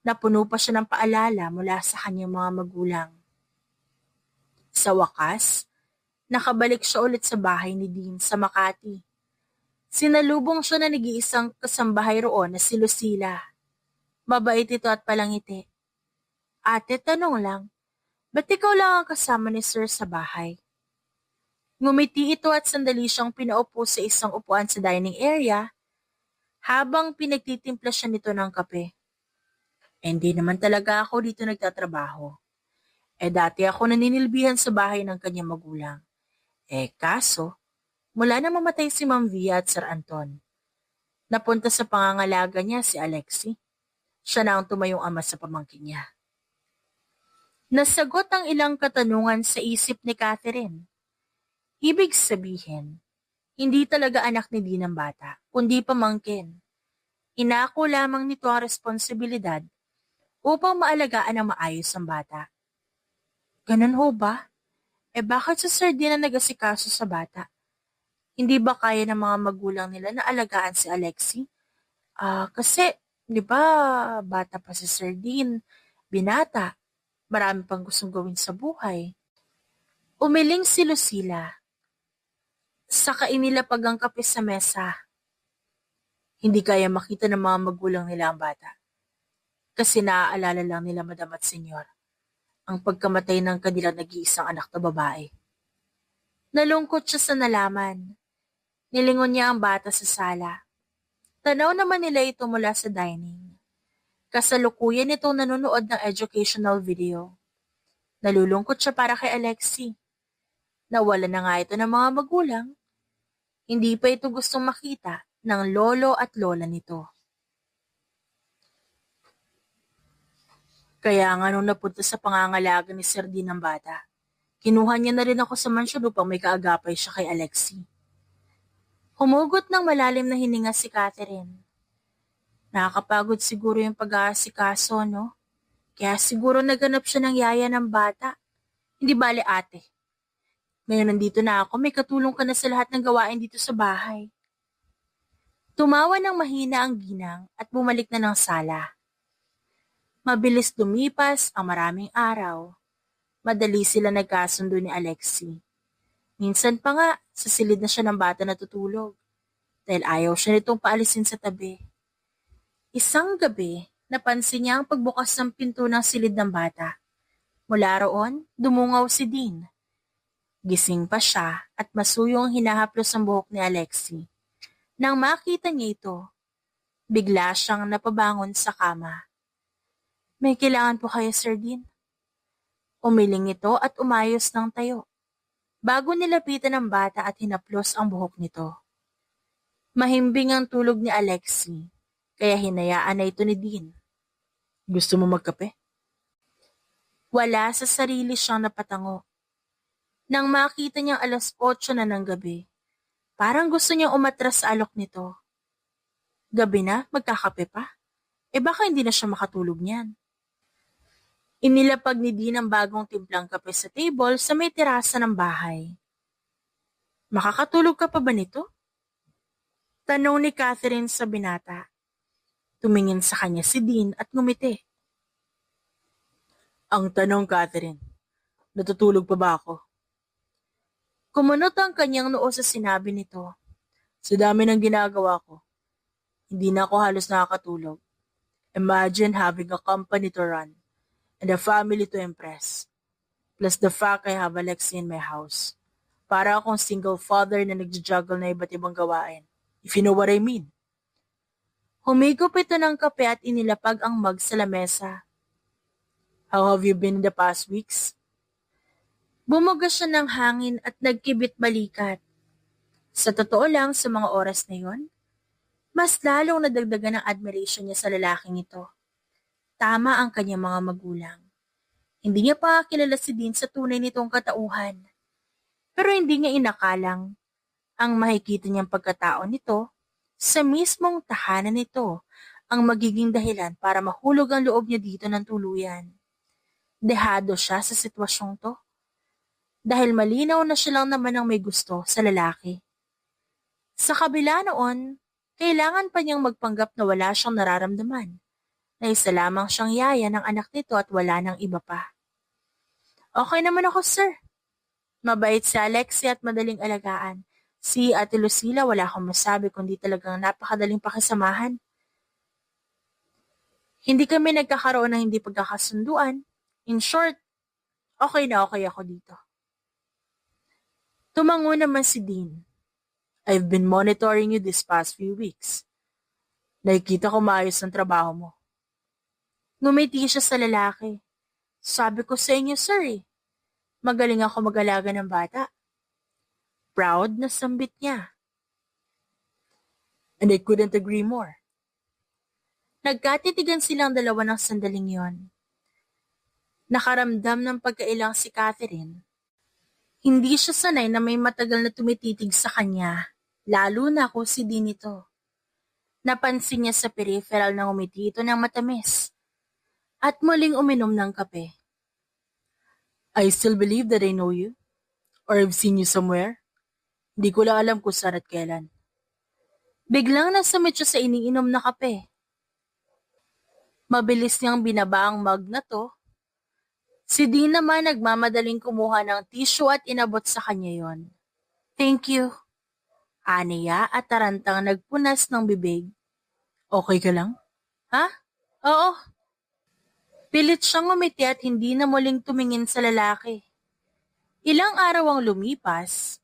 Napuno pa siya ng paalala mula sa kanyang mga magulang. Sa wakas, nakabalik siya ulit sa bahay ni Dean sa Makati. Sinalubong siya na nag-iisang kasambahay roon na si Lucila. Mabait ito at palangiti. Ate, tanong lang, ba't ikaw lang ang kasama ni Sir sa bahay? Ngumiti ito at sandali siyang pinaupo sa isang upuan sa dining area habang pinagtitimpla siya nito ng kape. Hindi naman talaga ako dito nagtatrabaho. Dati ako naninilbihan sa bahay ng kanyang magulang. Kaso, mula na mamatay si Ma'am Via at Sir Anton. Napunta sa pangangalaga niya si Alexi. Siya na ang tumayong ama sa pamangkin niya. Nasagot ang ilang katanungan sa isip ni Catherine. Ibig sabihin, hindi talaga anak ni Dean ang bata, kundi pamangkin. Inako lamang nito ang responsibilidad upang maalagaan ang maayos ang bata. Ganun ho ba? Bakit sa Sir Dean na nag-asikaso sa bata? Hindi ba kaya ng mga magulang nila na alagaan si Alexi? Kasi, di ba, bata pa si Sir Dean, binata, marami pang gustong gawin sa buhay. Umiling si Lucila. Saka inilapag ang kape sa mesa. Hindi kaya makita ng mga magulang nila ang bata. Kasi naaalala lang nila Madam at Senyor ang pagkamatay ng kanilang nag-iisang anak na babae. Nalungkot siya sa nalaman. Nilingon niya ang bata sa sala. Tanaw naman nila ito mula sa dining. Kasalukuyan itong nanonood ng educational video. Nalulungkot siya para kay Alexi. Nawala na nga ito ng mga magulang. Hindi pa ito gustong makita ng lolo at lola nito. Kaya nga nung napunta sa pangangalaga ni Sir Dean ng bata, kinuha niya na rin ako sa mansyon upang may kaagapay siya kay Alexi. Humugot ng malalim na hininga si Catherine. Nakakapagod siguro yung pag-aasikaso, no? Kaya siguro naganap siya ng yaya ng bata. Hindi bale ate. Ngayon nandito na ako, may katulong ka na sa lahat ng gawain dito sa bahay. Tumawa ng mahina ang ginang at bumalik na ng sala. Mabilis lumipas ang maraming araw. Madali sila nagkasundo ni Alexi. Minsan pa nga, sa silid na siya ng bata natutulog. Dahil ayaw siya nitong paalisin sa tabi. Isang gabi, napansin niya ang pagbukas ng pinto ng silid ng bata. Mula roon, dumungaw si Dean. Gising pa siya at masuyong hinahaplos ang buhok ni Alexi. Nang makita niya ito, bigla siyang napabangon sa kama. May kailangan po kayo, Sir Dean? Umiling ito at umayos ng tayo. Bago nilapitan ng bata at hinaplos ang buhok nito. Mahimbing ang tulog ni Alexi, kaya hinayaan na ito ni Dean. Gusto mo magkape? Wala sa sarili siyang napatango. Nang makita niyang 8:00 na ng gabi, parang gusto niyang umatras sa alok nito. Gabi na, magkakape pa? Baka hindi na siya makatulog niyan. Inilapag ni Dean ang bagong timplang kape sa table sa may terasa ng bahay. Makakatulog ka pa ba nito? Tanong ni Catherine sa binata. Tumingin sa kanya si Dean at ngumiti. Ang tanong, Catherine, natutulog pa ba ako? Kumunot ang kanyang noo sa sinabi nito. Sa dami ng ginagawa ko, hindi na ako halos nakakatulog. Imagine having a company to run and a family to impress. Plus the fact I have Alexi in my house. Para akong single father na nagja-juggle na iba't ibang gawain. If you know what I mean. Humigop ito ng kape at inilapag ang mug sa lamesa. How have you been in the past weeks? Bumuga siya ng hangin at nagkibit balikat. Sa totoo lang, sa mga oras na yon, mas lalong nadagdagan ang admiration niya sa lalaking ito. Tama ang kanyang mga magulang. Hindi niya pa kilala si Dean sa tunay nitong katauhan. Pero hindi niya inakalang ang makikita niyang pagkatao nito sa mismong tahanan nito ang magiging dahilan para mahulog ang loob niya dito ng tuluyan. Dehado siya sa sitwasyong to. Dahil malinaw na siya lang naman ang may gusto sa lalaki. Sa kabila noon, kailangan pa niyang magpanggap na wala siyang nararamdaman, na isa lamang siyang yaya ng anak nito at wala ng iba pa. Okay naman ako, sir. Mabait si Alexi at madaling alagaan. Si Ate Lucila wala akong masabi kundi talagang napakadaling pakisamahan. Hindi kami nagkakaroon ng hindi pagkakasunduan. In short, okay na okay ako dito. Tumango naman si Dean. I've been monitoring you this past few weeks. Nakikita ko maayos ang trabaho mo. Ngumiti siya sa lalaki. Sabi ko sa inyo, sir eh. Magaling ako mag-alaga ng bata. Proud na sambit niya. And I couldn't agree more. Nagkatitigan silang dalawa ng sandaling yon. Nakaramdam ng pagkailang si Catherine. Hindi siya sanay na may matagal na tumititig sa kanya, lalo na kung si Dean ito. Napansin niya sa peripheral na umiti ito ng matamis at muling uminom ng kape. I still believe that I know you or I've seen you somewhere. Hindi ko lang alam kung saan at kailan. Biglang nasamit siya sa iniinom na kape. Mabilis niyang binaba ang mug na to. Si Dean naman nagmamadaling kumuha ng tissue at inabot sa kanya yon. Thank you. Aniya at tarantang nagpunas ng bibig. Okay ka lang? Ha? Oo. Pilit siyang umiti at hindi na muling tumingin sa lalaki. Ilang araw ang lumipas.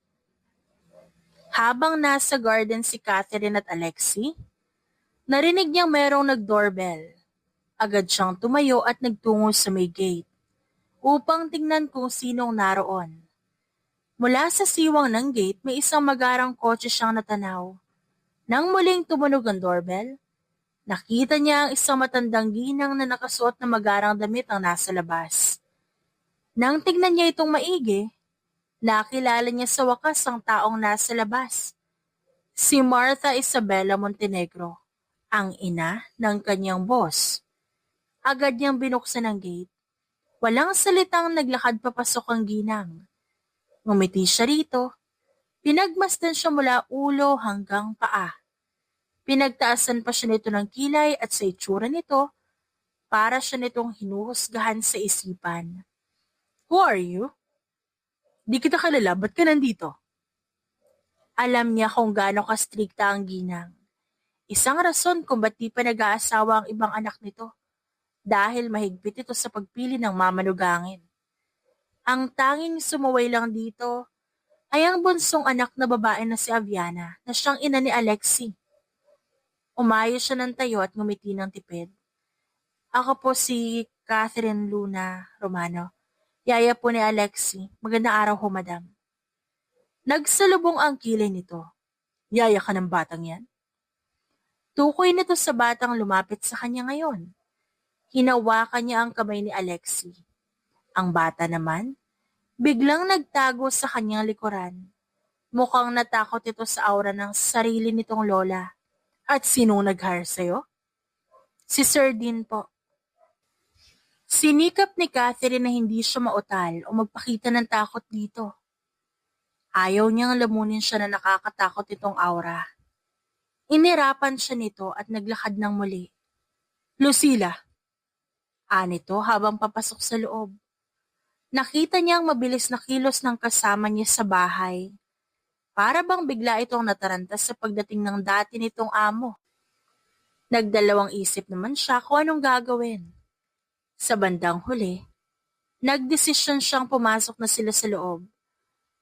Habang nasa garden si Catherine at Alexi, narinig niyang merong nag-doorbell. Agad siyang tumayo at nagtungo sa may gate upang tingnan kung sinong naroon. Mula sa siwang ng gate, may isang magarang kotse siyang natanaw. Nang muling tumunog ang doorbell, nakita niya ang isang matandang ginang na nakasuot na magarang damit ang nasa labas. Nang tignan niya itong maigi, nakilala niya sa wakas ang taong nasa labas. Si Martha Isabella Montenegro, ang ina ng kanyang boss. Agad niyang binuksan ang gate. Walang salitang naglakad papasok ang ginang. Ngumiti siya rito. Pinagmasdan siya mula ulo hanggang paa. Pinagtaasan pa siya nito ng kilay at sa itsura nito, para siya nitong hinuhusgahan sa isipan. Who are you? Di kita kilala, ba't ka nandito? Alam niya kung gaano ka-strikta ang ginang. Isang rason kung ba't di pa nag-aasawa ang ibang anak nito. Dahil mahigpit ito sa pagpili ng mamanugangin. Ang tanging sumuway lang dito ay ang bunsong anak na babae na si Aviana na siyang ina ni Alexi. Umayos siya ng tayo at ngumiti ng tipid. Ako po si Catherine Luna Romano. Yaya po ni Alexi. Magandang araw ho, madam. Nagsalubong ang kilay nito. Yaya ka ng batang yan? Tukoy nito sa batang lumapit sa kanya ngayon. Hinawakan niya ang kamay ni Alexi. Ang bata naman, biglang nagtago sa kanyang likuran. Mukhang natakot ito sa aura ng sarili nitong lola. At sinong nag-hire sa'yo? Si Sir Dean po. Sinikap ni Catherine na hindi siya mautal o magpakita ng takot dito. Ayaw niyang lamunin siya na nakakatakot itong aura. Inirapan siya nito at naglakad ng muli. Lucila. Anito habang papasok sa loob. Nakita niya ang mabilis na kilos ng kasama niya sa bahay. Para bang bigla itong natarantas sa pagdating ng dati nitong amo. Nagdalawang isip naman siya kung anong gagawin. Sa bandang huli, nagdesisyon siyang pumasok na sila sa loob.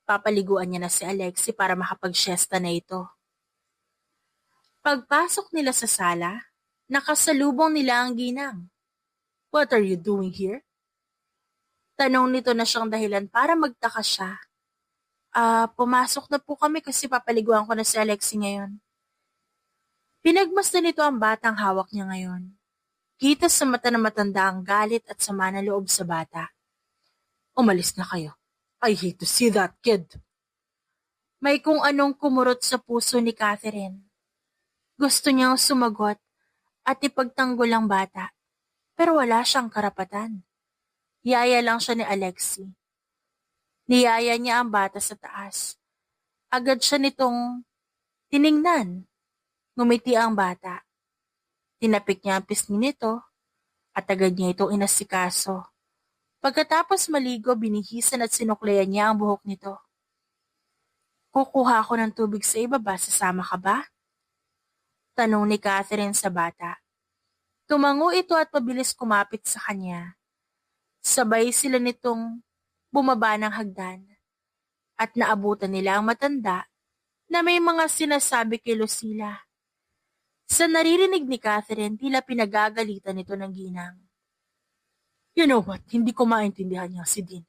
Papaliguan niya na si Alexi para makapag-siesta na ito. Pagpasok nila sa sala, nakasalubong nila ang ginang. What are you doing here? Tanong nito na siyang dahilan para magtaka siya. Pumasok na po kami kasi papaliguan ko na si Alexi ngayon. Pinagmasdan nito ang batang hawak niya ngayon. Kita sa mata ng matanda ang galit at sama ng loob sa bata. Umalis na kayo. I hate to see that kid. May kung anong kumurot sa puso ni Catherine. Gusto niyang sumagot at ipagtanggol ang bata, pero wala siyang karapatan. Yaya lang siya ni Alexi. Niyaya niya ang bata sa taas. Agad siya nitong tiningnan. Ngumiti ang bata. Tinapik niya ang pisngi nito at agad niya itong inasikaso. Pagkatapos maligo, binihisan at sinuklayan niya ang buhok nito. Kukuha ako ng tubig sa ibaba, sasama ka ba? Tanong ni Catherine sa bata. Tumango ito at pabilis kumapit sa kanya. Sabay sila nitong bumaba ng hagdan at naabutan nila ang matanda na may mga sinasabi kay Lucila. Sa naririnig ni Catherine, tila pinagagalitan nito ng ginang. You know what? Hindi ko maintindihan niya si Dean.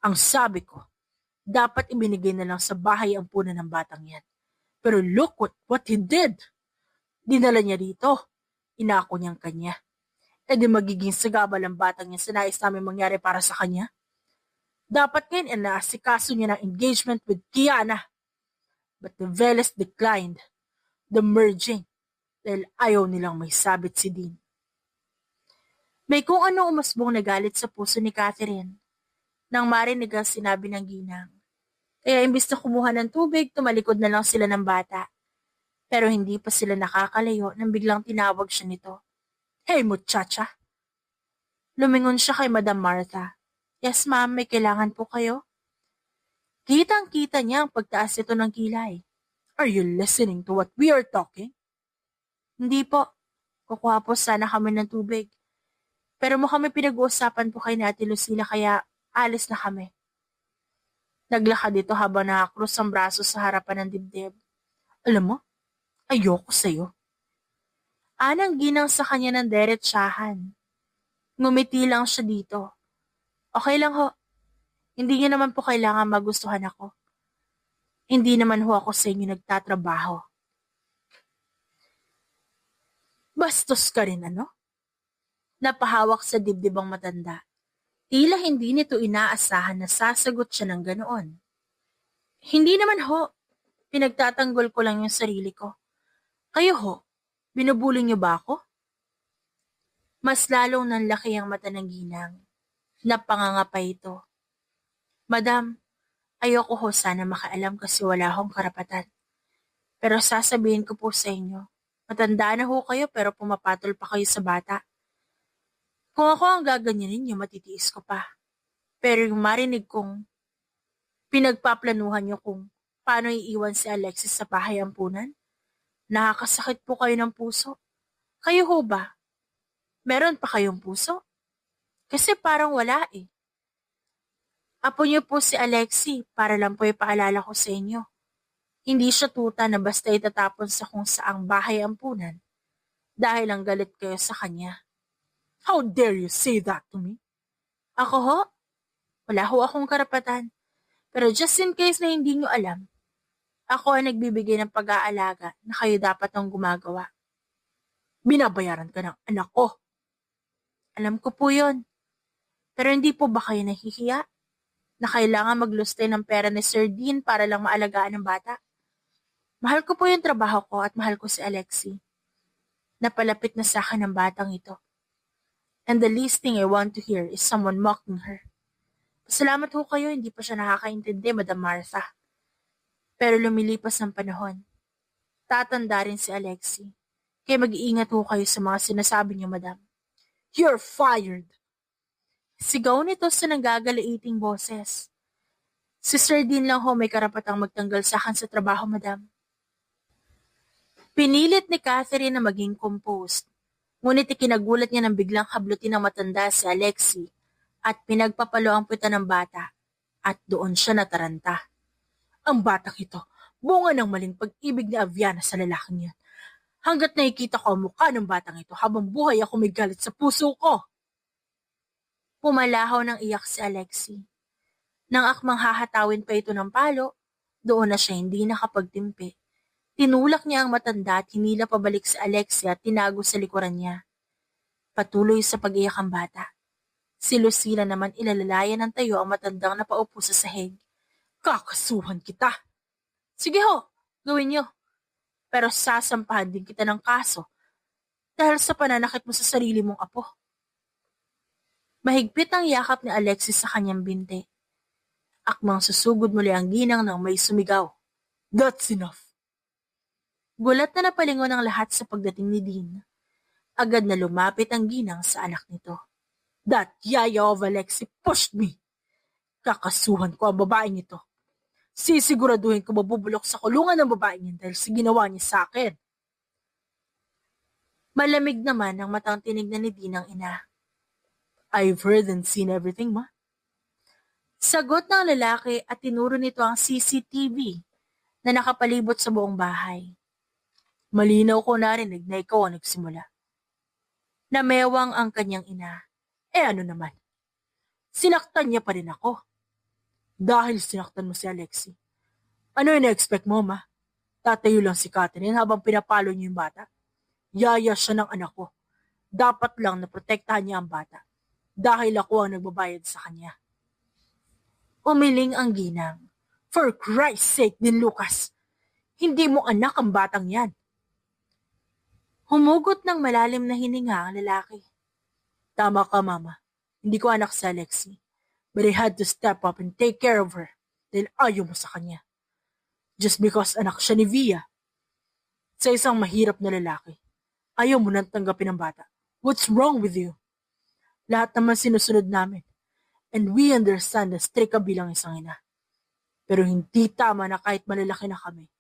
Ang sabi ko, dapat ibinigay na lang sa bahay ang punan ng batang yan. Pero look what he did. Dinala niya dito. Inako niyang kanya. E di magiging sagabal ang batang yan sa nais namin mangyari para sa kanya. Dapat ngayon ay naasikaso niya ng engagement with Kiana. But the Veles declined the merging dahil ayaw nilang may sabit si Dean. May kung ano umasbong na galit sa puso ni Catherine nang marinig ang sinabi ng ginang. Kaya imbis na kumuha ng tubig, tumalikod na lang sila ng bata. Pero hindi pa sila nakakalayo nang biglang tinawag siya nito. Hey muchacha! Lumingon siya kay Madam Martha. Yes ma'am, may kailangan po kayo? Kitang-kita niya ang pagtaas nito ng kilay. Are you listening to what we are talking? Hindi po. Kukuha po sana kami ng tubig. Pero mukhang may pinag-uusapan po kay Ate Lucila kaya alis na kami. Naglakad ito habang nakakrus ang braso sa harapan ng dibdib. Alam mo, ayoko sa'yo. Anang ginang sa kanya ng derechahan. Ngumiti lang siya dito. Okay lang ho. Hindi niyo naman po kailangan magustuhan ako. Hindi naman ho ako sa inyo nagtatrabaho. Bastos ka rin, ano? Napahawak sa dibdib ang matanda. Tila hindi nito inaasahan na sasagot siya ng ganoon. Hindi naman ho. Pinagtatanggol ko lang yung sarili ko. Kayo ho, binubuli niyo ba ako? Mas lalong nanlaki ang mata ng ginang. Napangangapay ito. Madam, ayoko ho sana makaalam kasi wala akong karapatan. Pero sasabihin ko po sa inyo, matanda na ho kayo pero pumapatol pa kayo sa bata. Kung ako ang gaganyanin niyo, matitiis ko pa. Pero yung marinig kong pinagpaplanuhan niyo kung paano iiwan si Alexis sa bahay ampunan, nakakasakit po kayo ng puso. Kayo ho ba? Meron pa kayong puso? Kasi parang wala eh. Apo niyo po si Alexi para lang po ipaalala ko sa inyo. Hindi siya tuta na basta itatapon sa kung saang bahay ampunan dahil ang galit kayo sa kanya. How dare you say that to me? Ako ho? Wala ho akong karapatan. Pero just in case na hindi nyo alam, ako ang nagbibigay ng pag-aalaga na kayo dapat ang gumagawa. Binabayaran ka ng anak ko. Alam ko po yun. Pero hindi po ba kayo nahihiya na kailangan maglustay ng pera ni Sir Dean para lang maalagaan ng bata? Mahal ko po yung trabaho ko at mahal ko si Alexi. Napalapit na sa akin ang batang ito. And the least thing I want to hear is someone mocking her. Pasalamat ho kayo, hindi pa siya nakakaintindi, Madam Martha. Pero lumilipas ang panahon. Tatanda rin si Alexi. Kaya mag-iingat ho kayo sa mga sinasabi niyo, Madam. You're fired! Sigaw nito sa nanggagaliiting boses. Si Sir Dean lang ho may karapatang magtanggal sa akin sa trabaho, Madam. Pinilit ni Catherine na maging composed. Ngunit ikinagulat niya nang biglang hablutin ng matanda si Alexi at pinagpapalo ang puwita ng bata at doon siya nataranta. Ang batang ito, bunga ng maling pag-ibig ni Aviana sa lalaking yan. Hanggat nakikita ko ang mukha ng batang ito habang buhay ako may galit sa puso ko. Pumalahaw ng iyak si Alexi. Nang akmang hahatawin pa ito ng palo, doon na siya hindi nakapagtimpi. Tinulak niya ang matanda at hinila pabalik sa Alexia at tinago sa likuran niya. Patuloy sa pag-iyak ang bata. Si Lucila naman ilalalayan ng tayo ang matandang napaupo sa sahig. Kakasuhan kita! Sige ho, gawin niyo. Pero sasampahan din kita ng kaso dahil sa pananakit mo sa sarili mong apo. Mahigpit ang yakap ni Alexis sa kanyang binti. Akmang susugod muli ang ginang nang may sumigaw. That's enough! Gulat na napalingon ang lahat sa pagdating ni Dean. Agad na lumapit ang ginang sa anak nito. That yaya of Alexis pushed me. Kakasuhan ko ang babaeng ito. Sisiguraduhin ko mabubulok sa kulungan ng babaeng yan dahil sa ginawa niya sa akin. Malamig naman ang matang tinignan ni Dean ang ina. I've heard and seen everything, ma. Sagot ng lalaki at tinuro nito ang CCTV na nakapalibot sa buong bahay. Malinaw ko narinig na ikaw ang nagsimula. Namewang ang kanyang ina. Ano naman? Sinaktan niya pa rin ako. Dahil sinaktan mo si Alexi. Ano yung na-expect mo, ma? Tatayo lang si Catherine habang pinapalo niyo yung bata? Yaya siya ng anak ko. Dapat lang na protektahan niya ang bata. Dahil ako ang nagbabayad sa kanya. Umiling ang ginang. For Christ's sake din, Lucas. Hindi mo anak ang batang yan. Humugot ng malalim na hininga ang lalaki. Tama ka, mama. Hindi ko anak si Alexi. But I had to step up and take care of her dahil ayaw mo sa kanya. Just because anak siya ni Via. Sa isang mahirap na lalaki, ayaw mo nang tanggapin ang bata. What's wrong with you? Lahat naman sinusunod namin. And we understand na strict ka bilang isang ina. Pero hindi tama na kahit malalaki na kami,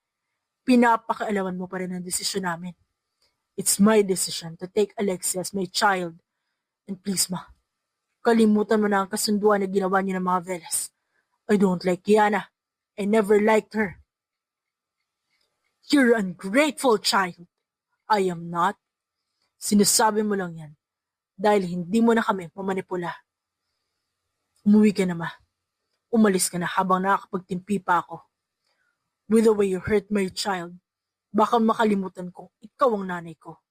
pinapakialaman mo pa rin ang desisyon namin. It's my decision to take Alexia as my child. And please, ma, kalimutan mo na ang kasunduan na ginawa niyo ng mga Veles. I don't like Kiana. I never liked her. You're an ungrateful child. I am not. Sinasabi mo lang yan dahil hindi mo na kami mamanipula. Umuwi ka na, ma. Umalis ka na habang nakakapagtimpi pa ako. With the way you hurt my child, baka makalimutan kong ikaw ang nanay ko.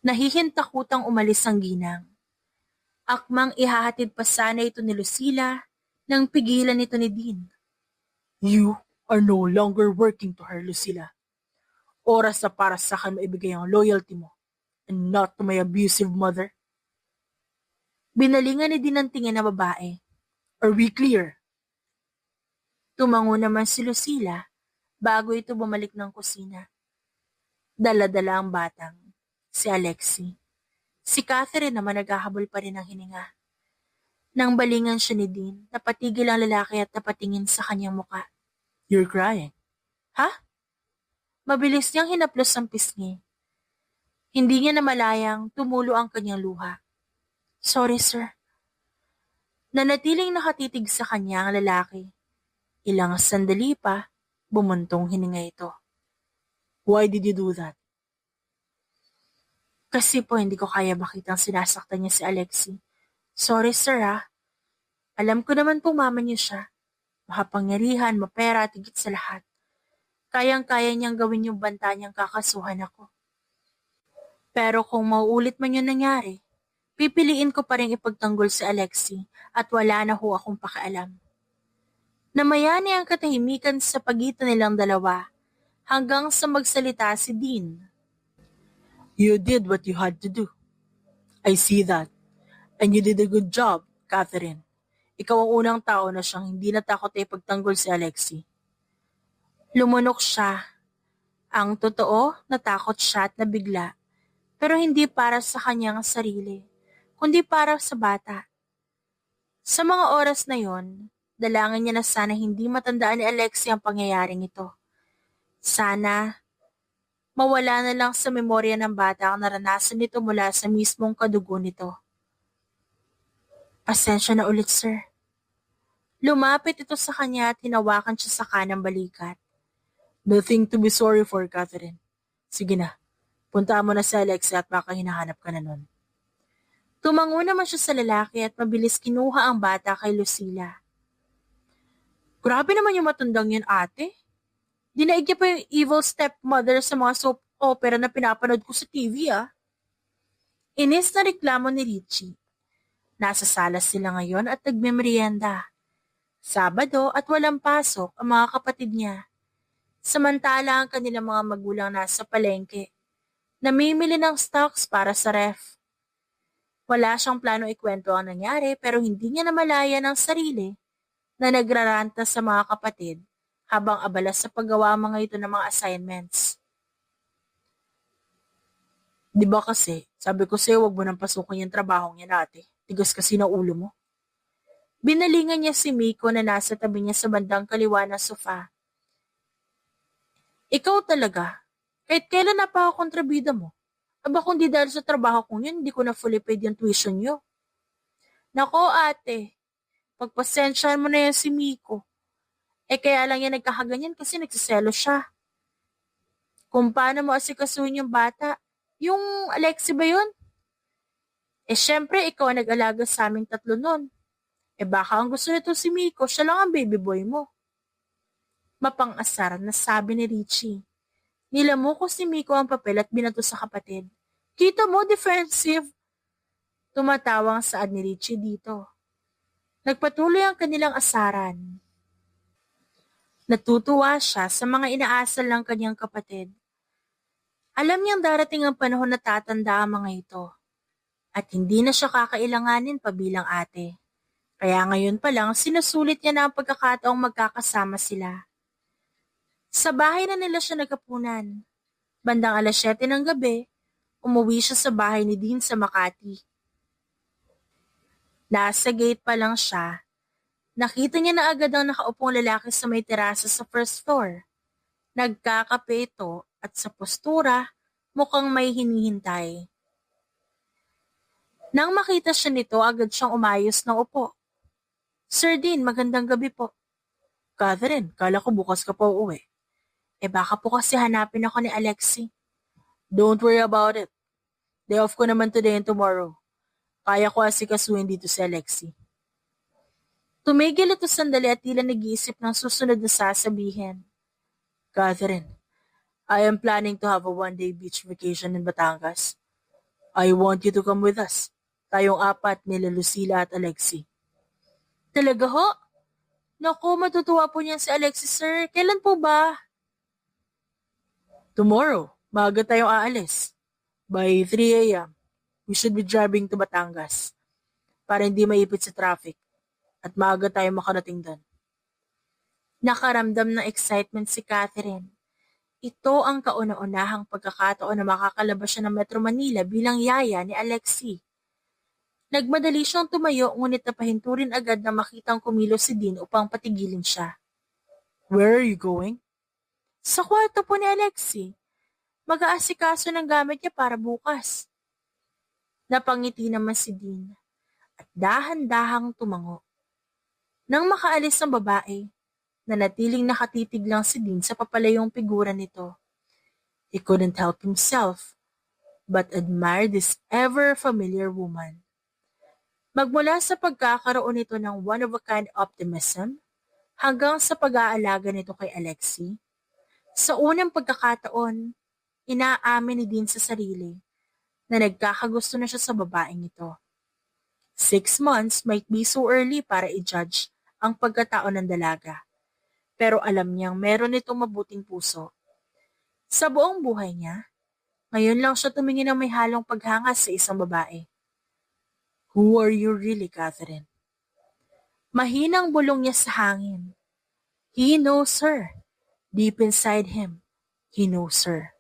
Nahihintakutang umalis ang ginang. Akmang ihahatid pa sana ito ni Lucila nang pigilan ito ni Dean. You are no longer working to her, Lucila. Oras na para sa akin maibigay ang loyalty mo and not to my abusive mother. Binalingan ni Dean ang tingin na babae. Are we clear? Tumango naman si Lucila bago ito bumalik ng kusina. Dala-dala ang batang, si Alexi. Si Catherine naman naghahabol pa rin ng hininga. Nang balingan siya ni Dean, napatigil ang lalaki at napatingin sa kanyang muka. You're crying. Ha? Mabilis niyang hinaplos ang pisngi. Hindi niya namalayang tumulo ang kanyang luha. Sorry, sir. Nanatiling nakatitig sa kanya ang lalaki. Ilang sandali pa, bumuntong hininga ito. Why did you do that? Kasi po hindi ko kaya makitang sinasaktan niya si Alexi. Sorry, sir, ha. Alam ko naman pong mama niyo siya. Makapangyarihan, mapera at higit sa lahat. Kayang-kaya niyang gawin yung banta niyang kakasuhan ako. Pero kung mauulit man yung nangyari, pipiliin ko pa rin ipagtanggol si Alexi at wala na ho akong pakialam. Namayani ang katahimikan sa pagitan nilang dalawa hanggang sa magsalita si Dean. You did what you had to do. I see that. And you did a good job, Catherine. Ikaw ang unang tao na siyang hindi natakot ay ipagtanggol si Alexi. Lumunok siya. Ang totoo, natakot siya at nabigla. Pero hindi para sa kanyang sarili, kundi para sa bata. Sa mga oras na yon, dalangin niya na sana hindi matandaan ni Alexi ang pangyayaring ito. Sana mawala na lang sa memorya ng bata ang naranasan nito mula sa mismong kadugo nito. Pasensya na ulit, sir. Lumapit ito sa kanya at hinawakan siya sa kanang balikat. Nothing to be sorry for, Catherine. Sige na, punta mo na si Alexi at baka hinahanap ka na nun. Tumango naman siya sa lalaki at mabilis kinuha ang bata kay Lucila. Grabe naman yung matandang yan, ate. Dinaig niya pa yung evil stepmother sa mga soap opera na pinapanood ko sa TV, ah. Inis na reklamo ni Richie. Nasa sala sila ngayon at nagmemerienda. Sabado at walang pasok ang mga kapatid niya. Samantala ang kanilang mga magulang nasa palengke. Namimili ng stocks para sa ref. Wala siyang plano ikwento ang nangyari pero hindi niya namalaya ng sarili na nagraranta sa mga kapatid habang abala sa paggawa mga ito ng mga assignments. Di ba kasi, sabi ko sa'yo wag mo nang pasukin yung trabahong yan, ate. Tigas kasi ng ulo mo. Binalingan niya si Miko na nasa tabi niya sa bandang kaliwa ng sofa. Ikaw talaga, kahit kailan napakakontrabida mo. Aba kung di dahil sa trabaho kong yun, hindi ko na fully paid yung tuition niyo. Nako ate, pagpasensyahan mo na yan si Miko. Kaya lang yan nagkakaganyan kasi nagsiselo siya. Kung paano mo asikasuhin yung bata, yung Alexi ba yun? Syempre ikaw ang nag-alaga sa aming tatlo nun. Baka ang gusto nito si Miko, siya lang ang baby boy mo. Mapang-asar na sabi ni Richie. Nilamo ko si Miko ang papel at binato sa kapatid. Kita mo, defensive. Tumatawang saad ni Richie dito. Nagpatuloy ang kanilang asaran. Natutuwa siya sa mga inaasal ng kanyang kapatid. Alam niyang darating ang panahon na tatanda ang mga ito. At hindi na siya kakailanganin pa bilang ate. Kaya ngayon pa lang sinusulit niya na ang pagkakataong magkakasama sila. Sa bahay na nila siya nagkapunan. Bandang 7:00 ng gabi, umuwi siya sa bahay ni Dean sa Makati. Nasa gate pa lang siya, nakita niya na agad ang nakaupong lalaki sa may terasa sa first floor. Nagkakape ito at sa postura, mukhang may hinihintay. Nang makita siya nito, agad siyang umayos ng upo. Sir Dean, magandang gabi po. Catherine, kala ko bukas ka pa uuwi. Baka po kasi hanapin ako ni Alexi. Don't worry about it. Day off ko naman today and tomorrow. Kaya ko asikasuhin dito si Alexi. Tumigil ito sandali at tila nag-iisip ng susunod na sasabihin. Catherine, I am planning to have a one-day beach vacation in Batangas. I want you to come with us. Tayong apat nila Lucila at Alexi. Talaga ho? Naku, matutuwa po niyan si Alexi, sir. Kailan po ba? Tomorrow, maaga tayong aalis. By 3 a.m., we should be driving to Batangas para hindi maipit sa traffic at maaga tayong makarating doon. Nakaramdam ng excitement si Catherine. Ito ang kauna-unahang pagkakataon na makakalabas siya ng Metro Manila bilang yaya ni Alexi. Nagmadali siyang tumayo ngunit napahinturin agad na makitang kumilos si Dean upang patigilin siya. Where are you going? Sa kwarto po ni Alexi. Mag-aasikaso ng gamit niya para bukas. Napangiti naman si Dean at dahan-dahang tumango. Nang makaalis ang babae, nanatiling nakatitig lang si Dean sa papalayong figura nito. He couldn't help himself but admire this ever-familiar woman. Magmula sa pagkakaroon nito ng one-of-a-kind optimism hanggang sa pag-aalaga nito kay Alexi, sa unang pagkakataon, inaamin ni Dean sa sarili na nagkakagusto na siya sa babaeng ito. 6 months might be so early para i-judge ang pagkatao ng dalaga. Pero alam niyang meron itong mabuting puso. Sa buong buhay niya, ngayon lang siya tumingin ng may halong paghanga sa isang babae. Who are you really, Catherine? Mahinang bulong niya sa hangin. He knows her. Deep inside him, he knows her.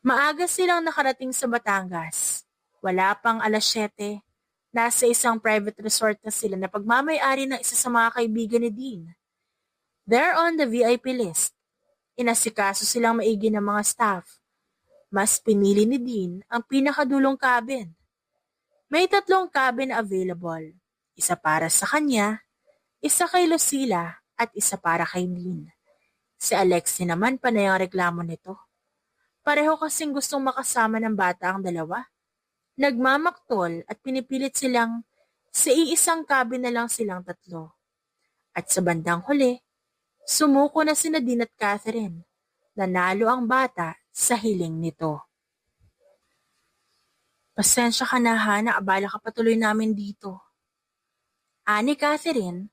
Maaga silang nakarating sa Batangas. Wala pang 7:00, nasa isang private resort na sila na pagmamay-ari ng isa sa mga kaibigan ni Dean. They're on the VIP list. Inasikaso silang maigi ng mga staff. Mas pinili ni Dean ang pinakadulong cabin. May 3 cabin available. Isa para sa kanya, isa kay Lucila at isa para kay Dean. Si Alexi naman panay ang reklamo nito. Pareho kasing gustong makasama ng bata ang dalawa. Nagmamaktol at pinipilit silang sa iisang cabin na lang silang tatlo. At sa bandang huli, sumuko na sina Dean at Catherine. Nanalo ang bata sa hiling nito. Pasensya ka na ha, naabala ka patuloy namin dito. Ani Catherine,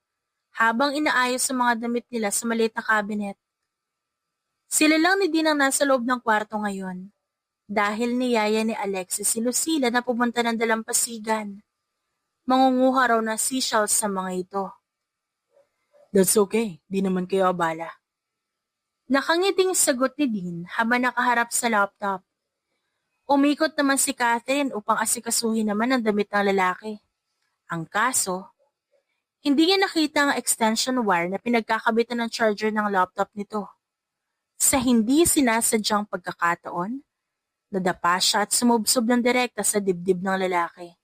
habang inaayos ang mga damit nila sa maliit na cabinet. Sila lang ni Dean ang nasa loob ng kwarto ngayon. Dahil niyaya ni Alexis si Lucila na pumunta ng dalampasigan. Mangunguha raw na seashells sa mga ito. That's okay, di naman kayo abala. Nakangiting sagot ni Dean habang nakaharap sa laptop. Umikot naman si Catherine upang asikasuhin naman ang damit ng lalaki. Ang kaso, hindi niya nakita ang extension wire na pinagkakabitan ng charger ng laptop nito. Sa hindi sinasadyang pagkakataon, nadapa siya at sumubsob ng direkta sa dibdib ng lalaki.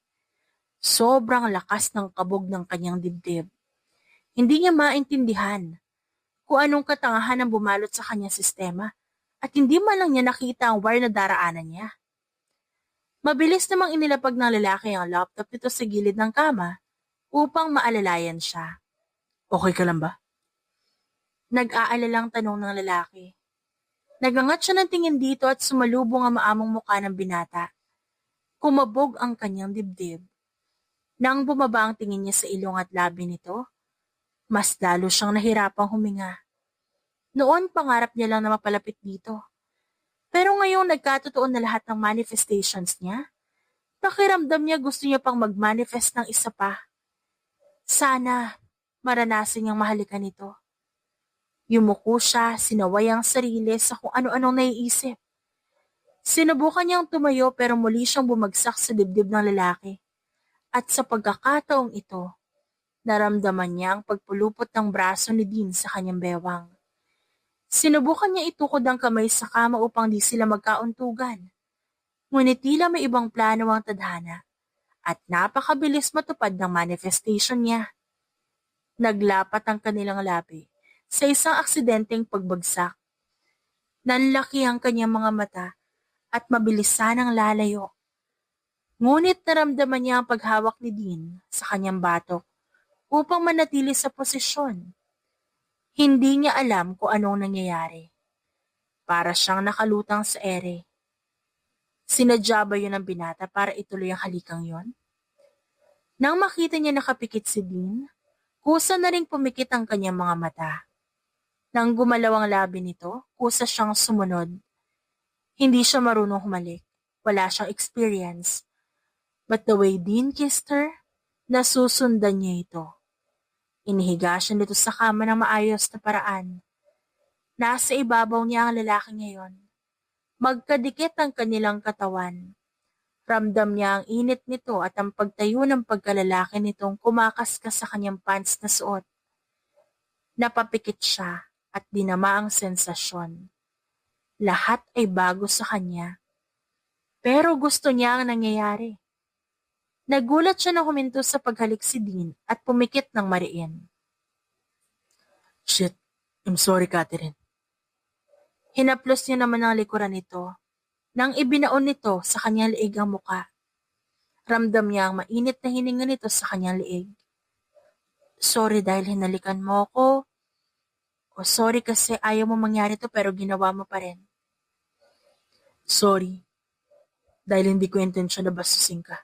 Sobrang lakas ng kabog ng kanyang dibdib. Hindi niya maintindihan kung anong katangahan ang bumalot sa kanyang sistema at hindi man lang niya nakita ang wire na daraanan niya. Mabilis namang inilapag ng lalaki ang laptop nito sa gilid ng kama upang maalalayan siya. Okay ka lang ba? Nag-aalalang tanong ng lalaki. Nagangat siya ng tingin dito at sumalubong ang maamong mukha ng binata. Kumabog ang kanyang dibdib. Nang bumaba ang tingin niya sa ilong at labi nito, mas lalo siyang nahirapang huminga. Noon pangarap niya lang na mapalapit dito. Pero ngayong nagkatotoo na lahat ng manifestations niya, pakiramdam niya gusto niya pang mag-manifest ng isa pa. Sana maranasan niyang mahalikan ito. Yumuko siya, sinaway ang sarili sa kung ano-anong naiisip. Sinubukan niyang tumayo pero muli siyang bumagsak sa dibdib ng lalaki. At sa pagkakataong ito, naramdaman niya ang pagpulupot ng braso ni Dean sa kanyang bewang. Sinubukan niya itukod ang kamay sa kama upang di sila magkauntugan. Ngunit tila may ibang plano ang tadhana at napakabilis matupad ng manifestation niya. Naglapat ang kanilang labi sa isang aksidenteng pagbagsak. Nanlaki ang kanyang mga mata at mabilisan ang lalayo. Ngunit naramdaman niya ang paghawak ni Dean sa kanyang batok upang manatili sa posisyon. Hindi niya alam kung anong nangyayari. Para siyang nakalutang sa ere. Sinadya ba yun ng binata para ituloy ang halikang yon? Nang makita niya nakapikit si Dean, kusa na ring pumikit ang kanyang mga mata. Nang gumalaw ang labi nito, kusa siyang sumunod. Hindi siya marunong humalik. Wala siyang experience. But the way Dean kissed her, nasusundan niya ito. Inihiga siya nito sa kama ng maayos na paraan. Nasa ibabaw niya ang lalaki ngayon. Magkadikit ang kanilang katawan. Ramdam niya ang init nito at ang pagtayo ng pagkalalaki nitong kumakaskas sa kanyang pants na suot. Napapikit siya at dinama ang sensasyon. Lahat ay bago sa kanya. Pero gusto niya ang nangyayari. Nagulat siya na huminto sa paghalik si Dean at pumikit ng mariin. Shit, I'm sorry, Catherine. Hinaplos niya naman ang likuran nito nang ibinaon nito sa kanyang liig ang muka. Ramdam niya ang mainit na hininga nito sa kanyang liig. Sorry dahil hinalikan mo ako. O sorry kasi ayaw mo mangyari to pero ginawa mo pa rin. Sorry, dahil hindi ko intensyon na bastusin ka.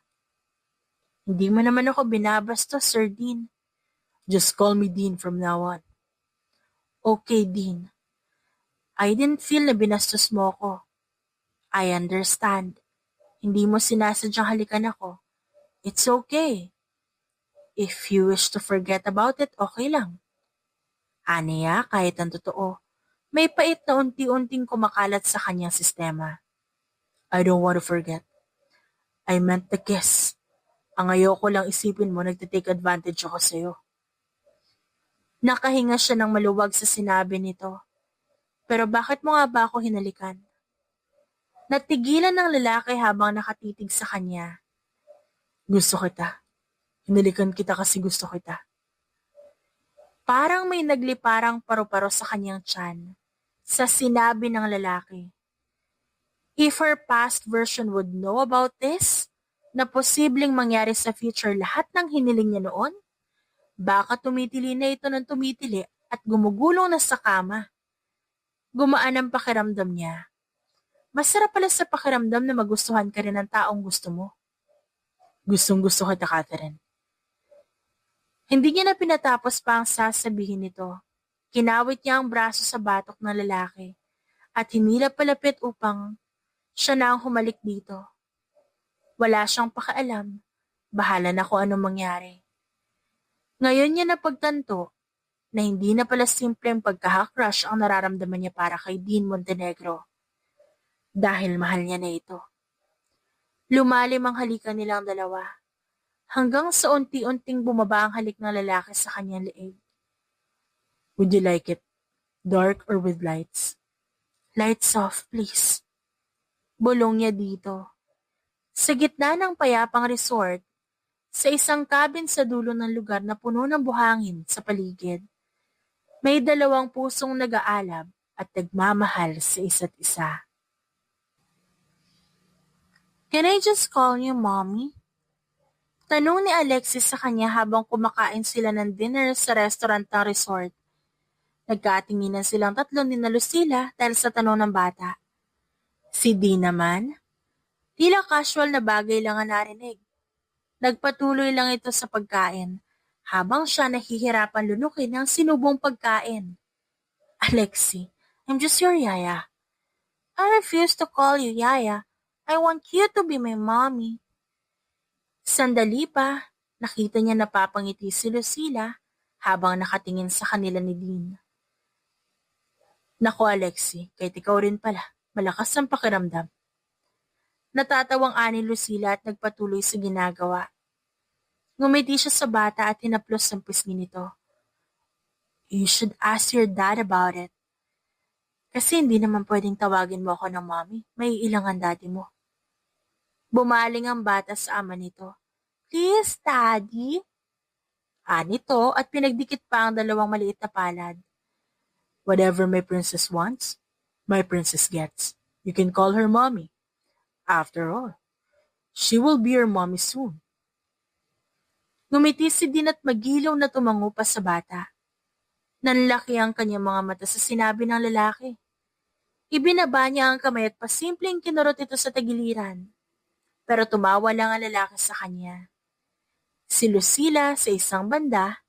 Hindi mo naman ako binabastos, Sir Dean. Just call me Dean from now on. Okay, Dean. I didn't feel na binastos mo ako. I understand. Hindi mo sinasadyang halikan ako. It's okay. If you wish to forget about it, okay lang. Aniya, kahit ang totoo, may pait na unti-unting kumakalat sa kanyang sistema. I don't want to forget. I meant the kiss. Ang ayoko lang isipin mo nagtitake advantage ako sa'yo. Nakahinga siya ng maluwag sa sinabi nito. Pero bakit mo nga ba ako hinalikan? Natigilan ng lalaki habang nakatitig sa kanya. Gusto kita. Hinalikan kita kasi gusto kita. Parang may nagliparang paru-paro sa kanyang tiyan sa sinabi ng lalaki. If her past version would know about this, na posibleng mangyari sa future lahat ng hiniling niya noon? Baka tumitili na ito ng tumitili at gumugulong na sa kama. Gumaan ang pakiramdam niya. Masarap pala sa pakiramdam na magustuhan ka rin ng taong gusto mo. Gustong-gusto kita, Catherine. Hindi niya na pinatapos pa ang sasabihin nito. Kinawit niya ang braso sa batok ng lalaki at hinilap palapit upang siya na ang humalik dito. Wala siyang pakialam. Bahala na kung anong mangyari. Ngayon niya napagtanto na hindi na pala simpleng pagkaka-crush ang nararamdaman niya para kay Dean Montenegro. Dahil mahal niya na ito. Lumalim ang halikan nilang dalawa. Hanggang sa unti-unting bumaba ang halik ng lalaki sa kanyang leeg. Would you like it dark or with lights? Lights off, please. Bulong niya dito. Sa gitna ng payapang resort, sa isang cabin sa dulo ng lugar na puno ng buhangin sa paligid, may dalawang pusong nag-aalab at nagmamahal sa isa't isa. Can I just call you mommy? Tanong ni Alexis sa kanya habang kumakain sila ng dinner sa restaurant ng resort. Nagkatinginan silang tatlo ni na Lucila dahil sa tanong ng bata. Si Dean naman, tila casual na bagay lang ang narinig. Nagpatuloy lang ito sa pagkain habang siya nahihirapan lunukin ng sinubong pagkain. Alexi, I'm just your yaya. I refuse to call you yaya. I want you to be my mommy. Sandali pa, nakita niya napapangiti si Lucila habang nakatingin sa kanila ni Dean. Naku Alexi, kahit ikaw rin pala, malakas ang pakiramdam. Natatawang ani Lucila at nagpatuloy sa ginagawa. Ngumiti siya sa bata at hinaplos ang pisngi nito. You should ask your dad about it. Kasi hindi naman pwedeng tawagin mo ako ng mommy, may ilang ang daddy mo. Bumaling ang bata sa ama nito. Please, daddy. Anito at pinagdikit pa ang dalawang maliit na palad. Whatever my princess wants, my princess gets. You can call her mommy. After all, she will be your mommy soon. Ngumiti si Dean at magilong na tumango pa sa bata. Nanlaki ang kanyang mga mata sa sinabi ng lalaki. Ibinaba niya ang kamay at pasimpleng kinurot ito sa tagiliran. Pero tumawa lang ang lalaki sa kanya. Si Lucila sa isang banda,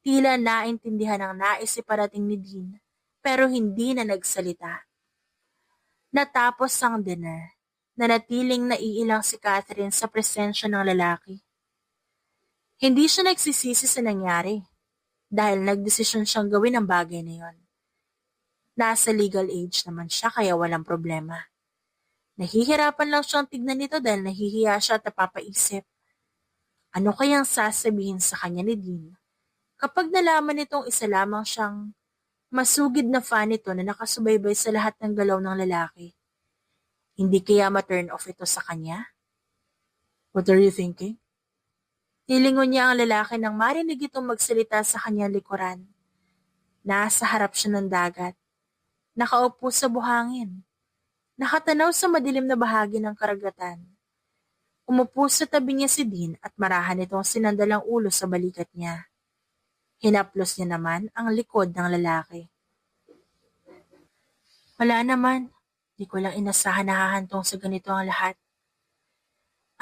tila naintindihan ang nais iparating ni Dean, pero hindi na nagsalita. Natapos ang dinner, nanatiling naiilang si Catherine sa presensya ng lalaki. Hindi siya nagsisisi sa nangyari, dahil nagdesisyon siyang gawin ang bagay na yon. Nasa legal age naman siya kaya walang problema. Nahihirapan lang siyang tignan nito dahil nahihiya siya at napapaisip. Ano kayang sasabihin sa kanya ni Dean kapag nalaman nitong isa lamang siyang masugid na fan nito na nakasubaybay sa lahat ng galaw ng lalaki? Hindi kaya ma-turn off ito sa kanya? What are you thinking? Nilingon niya ang lalaki nang marinig itong magsalita sa kanyang likuran. Nasa harap siya ng dagat. Nakaupo sa buhangin. Nakatanaw sa madilim na bahagi ng karagatan. Umupo sa tabi niya si Dean at marahan itong sinandalang ulo sa balikat niya. Hinaplos niya naman ang likod ng lalaki. Wala naman. Di ko lang inasahan na hahantong sa ganito ang lahat.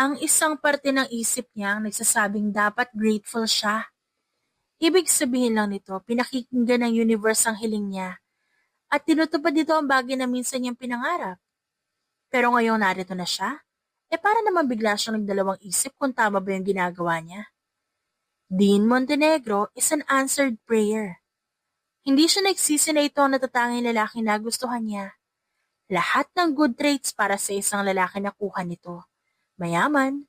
Ang isang parte ng isip niya ang nagsasabing dapat grateful siya. Ibig sabihin lang nito, pinakikinggan ng universe ang hiling niya at tinutupad dito ang bagay na minsan niyang pinangarap. Pero ngayong narito na siya, para naman bigla siyang nagdalawang isip kung tama ba yung ginagawa niya. Dean Montenegro is an answered prayer. Hindi siya nagsisi na ito ang natatanging lalaki na gustuhan niya. Lahat ng good traits para sa isang lalaki na kuha nito. Mayaman,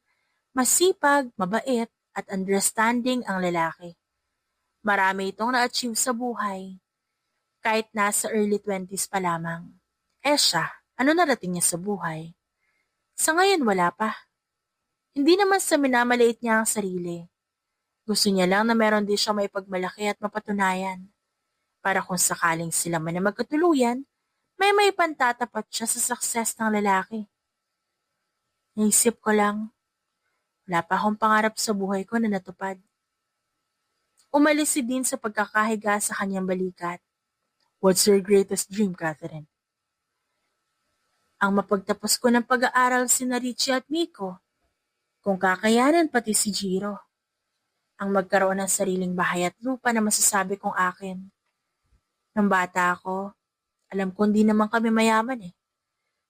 masipag, mabait, at understanding ang lalaki. Marami itong na-achieve sa buhay. Kahit nasa early 20s pa lamang. Siya, ano narating niya sa buhay? Sa ngayon wala pa. Hindi naman sa minamaliit niya ang sarili. Gusto niya lang na meron din siya may pagmalaki at mapatunayan. Para kung sakaling sila man na magkatuluyan, may pantatapat siya sa success ng lalaki. Naisip ko lang, Wala pa akong pangarap sa buhay ko na natupad. Umalis si Dean sa pagkakahiga sa kanyang balikat. What's your greatest dream, Catherine? Ang mapagtapos ko ng pag-aaral sina Richie at Miko. Kung kakayanan pati si Jiro. Ang magkaroon ng sariling bahay at lupa na masasabi kong akin. Nang bata ako, alam ko hindi naman kami mayaman eh.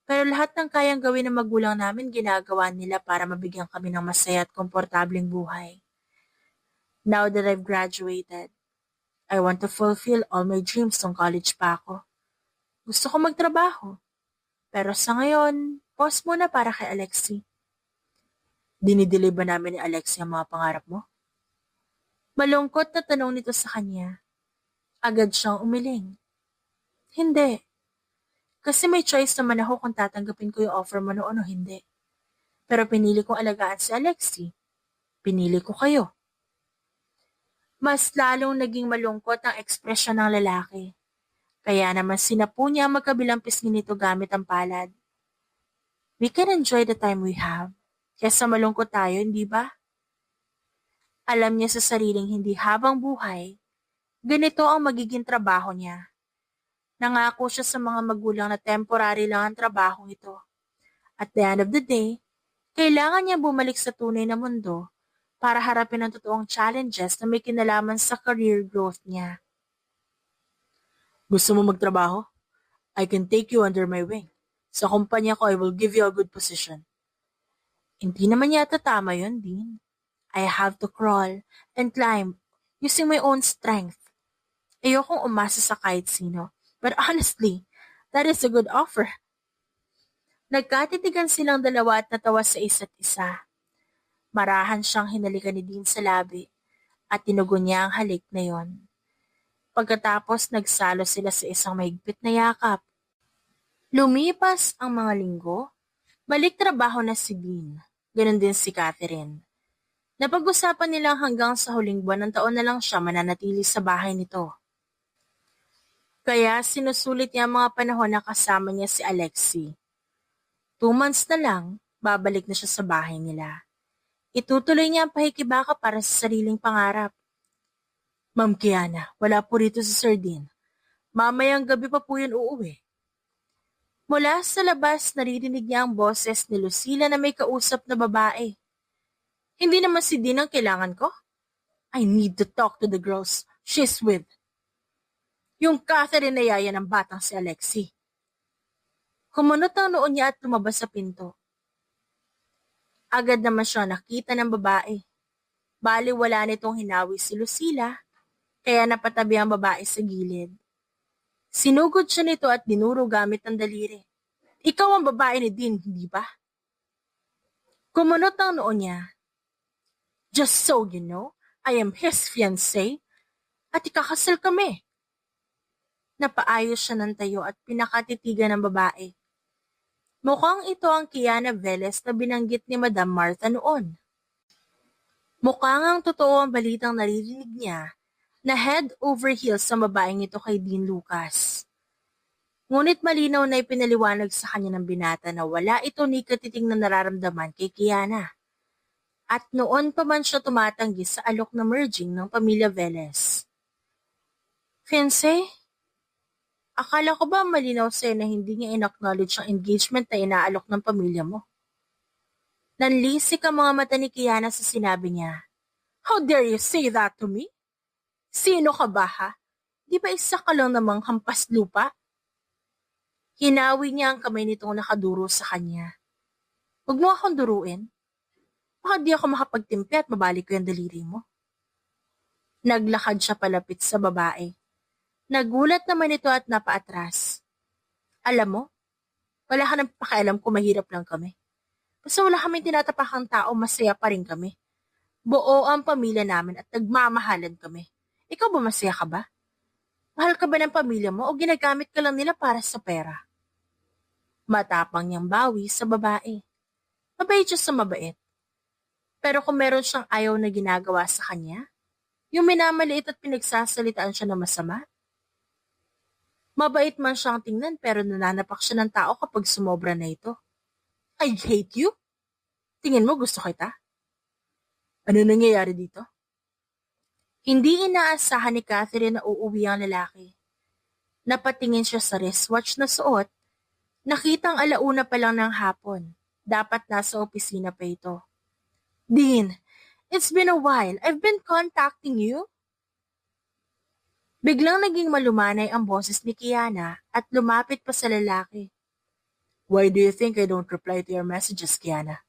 Pero lahat ng kayang gawin ng magulang namin ginagawa nila para mabigyan kami ng masaya at komportableng buhay. Now that I've graduated, I want to fulfill all my dreams nung college pa ako. Gusto ko magtrabaho. Pero sa ngayon, pause muna para kay Alexi. Dinidelay ba namin ni Alexi ang mga pangarap mo? Malungkot na tanong nito sa kanya. Agad siyang umiling. Hindi. Kasi may choice naman ako kung tatanggapin ko yung offer mo noon o hindi. Pero pinili kong alagaan si Alexi. Pinili ko kayo. Mas lalong naging malungkot ang ekspresyon ng lalaki. Kaya naman sinapu niya ang magkabilang pisngi nito gamit ang palad. We can enjoy the time we have. Kesa malungkot tayo, hindi ba? Alam niya sa sariling hindi habang buhay, ganito ang magiging trabaho niya. Nangako siya sa mga magulang na temporary lang ang trabaho ito. At the end of the day, kailangan niya bumalik sa tunay na mundo para harapin ang totoong challenges na may kinalaman sa career growth niya. Gusto mo magtrabaho? I can take you under my wing. Sa kumpanya ko, I will give you a good position. Hindi naman yata tama yun, Dean. I have to crawl and climb using my own strength. Ayokong umasa sa kahit sino. But honestly, that is a good offer. Nagkatitigan silang dalawa at natawa sa isa't isa. Marahan siyang hinalikan ni Dean sa labi at tinugon niya ang halik na yon. Pagkatapos nagsalo sila sa isang mahigpit na yakap. Lumipas ang mga linggo, balik trabaho na si Dean. Ganon din si Catherine. Napag-usapan nilang hanggang sa huling buwan ng taon na lang siya mananatili sa bahay nito. Kaya sinusulit niya ang mga panahon na kasama niya si Alexi. 2 months na lang, babalik na siya sa bahay nila. Itutuloy niya ang pahikibaka para sa sariling pangarap. Ma'am Kiana, wala po rito si Sir Dean. Mamayang gabi pa po yun uuwi. Mula sa labas, naririnig niya ang boses ni Lucila na may kausap na babae. Hindi naman si Dean ang kailangan ko. I need to talk to the girls she's with. Yung Catherine na yaya ng batang si Alexi. Kumunot ang noon niya at lumabas sa pinto. Agad naman siya nakita ng babae. Bali wala nitong hinawi si Lucila, kaya napatabi ang babae sa gilid. Sinugod siya nito at dinuro gamit ang daliri. Ikaw ang babae ni Dean, hindi ba? Kumunot ang noon niya. Just so you know, I am his fiancé at ikakasal kami. Napaayos siya ng tayo at pinakatitigan ng babae. Mukhang ito ang Kiana Velez na binanggit ni Madam Martha noon. Mukhang ang totoo ang balitang naririnig niya na head over heels sa babaeng ito kay Dean Lucas. Ngunit malinaw na ipinaliwanag sa kanya ng binata na wala ito ni katiting na nararamdaman kay Kiana. At noon pa man siya tumatanggi sa alok na merging ng pamilya Velez. Fiancé? Akala ko ba malinaw sa'yo na hindi niya in-acknowledge ang engagement na inaalok ng pamilya mo? Nanlisik ang mga mata ni Kiana sa sinabi niya. How dare you say that to me? Sino ka ba ha? Di ba isa ka lang namang hampas lupa? Hinawi niya ang kamay nitong nakaduro sa kanya. Huwag mo akong duruin. Baka di ako makapagtimpi at mabalik ko yung daliri mo. Naglakad siya palapit sa babae. Nagulat naman ito at napaatras. Alam mo, wala ka nang pakialam kung mahirap lang kami. Basta wala kaming tinatapakang tao, masaya pa rin kami. Buo ang pamilya namin at nagmamahalan kami. Ikaw ba masaya ka ba? Mahal ka ba ng pamilya mo o ginagamit ka lang nila para sa pera? Matapang niyang bawi sa babae. Mabait siya sa mabait. Pero kung meron siyang ayaw na ginagawa sa kanya, yung minamaliit at pinagsasalitaan siya na masama, mabait man siyang tingnan pero nananapak siya ng tao kapag sumobra na ito. I hate you? Tingin mo gusto kita? Ano nangyayari dito? Hindi inaasahan ni Catherine na uuwi ang lalaki. Napatingin siya sa wristwatch na suot. Nakitang alauna pa lang ng hapon. Dapat nasa opisina pa ito. Dean, it's been a while. I've been contacting you. Biglang naging malumanay ang boses ni Kiana at lumapit pa sa lalaki. Why do you think I don't reply to your messages, Kiana?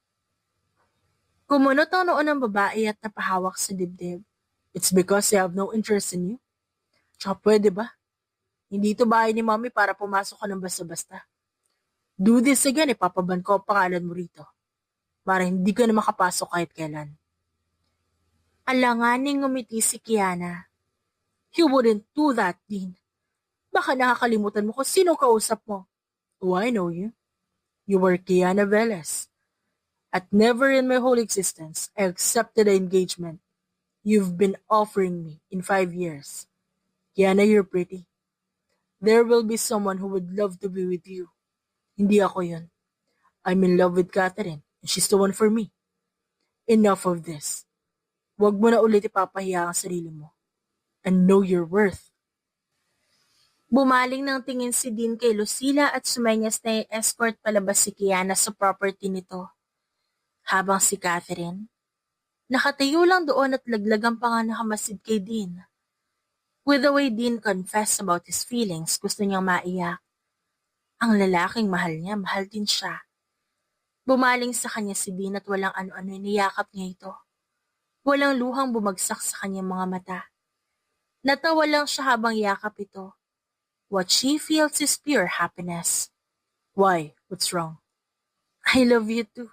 Kumunot ang noon ng babae at napahawak sa dibdib. It's because I have no interest in you. Tsaka pwede ba? Hindi ito bahay ni Mommy para pumasok ka ng basta-basta. Do this again, ipapaban ko ang pangalan mo rito. Para hindi ka na makapasok kahit kailan. Alanganing ngumiti si Kiana. You wouldn't do that, Dean. Baka nakakalimutan mo kung sino kausap mo. Oh, I know you. You were Kiana Velez. At never in my whole existence, I accepted the engagement you've been offering me in 5 years. Kiana, you're pretty. There will be someone who would love to be with you. Hindi ako yun. I'm in love with Catherine, and she's the one for me. Enough of this. Huwag mo na ulit ipapahiya ang sarili mo. And know your worth. Bumaling ng tingin si Dean kay Lucila at sumenyas na escort palabas si Kiana sa property nito. Habang si Catherine, nakatayo lang doon at laglagang pa nga nakamasid kay Dean. With the way Dean confessed about his feelings, gusto niyang maiyak. Ang lalaking mahal niya, mahal din siya. Bumaling sa kanya si Dean at walang ano-ano niyakap niya ito. Walang luhang bumagsak sa kanyang mga mata. Natawa lang siya habang yakap ito. What she feels is pure happiness. Why? What's wrong? I love you too.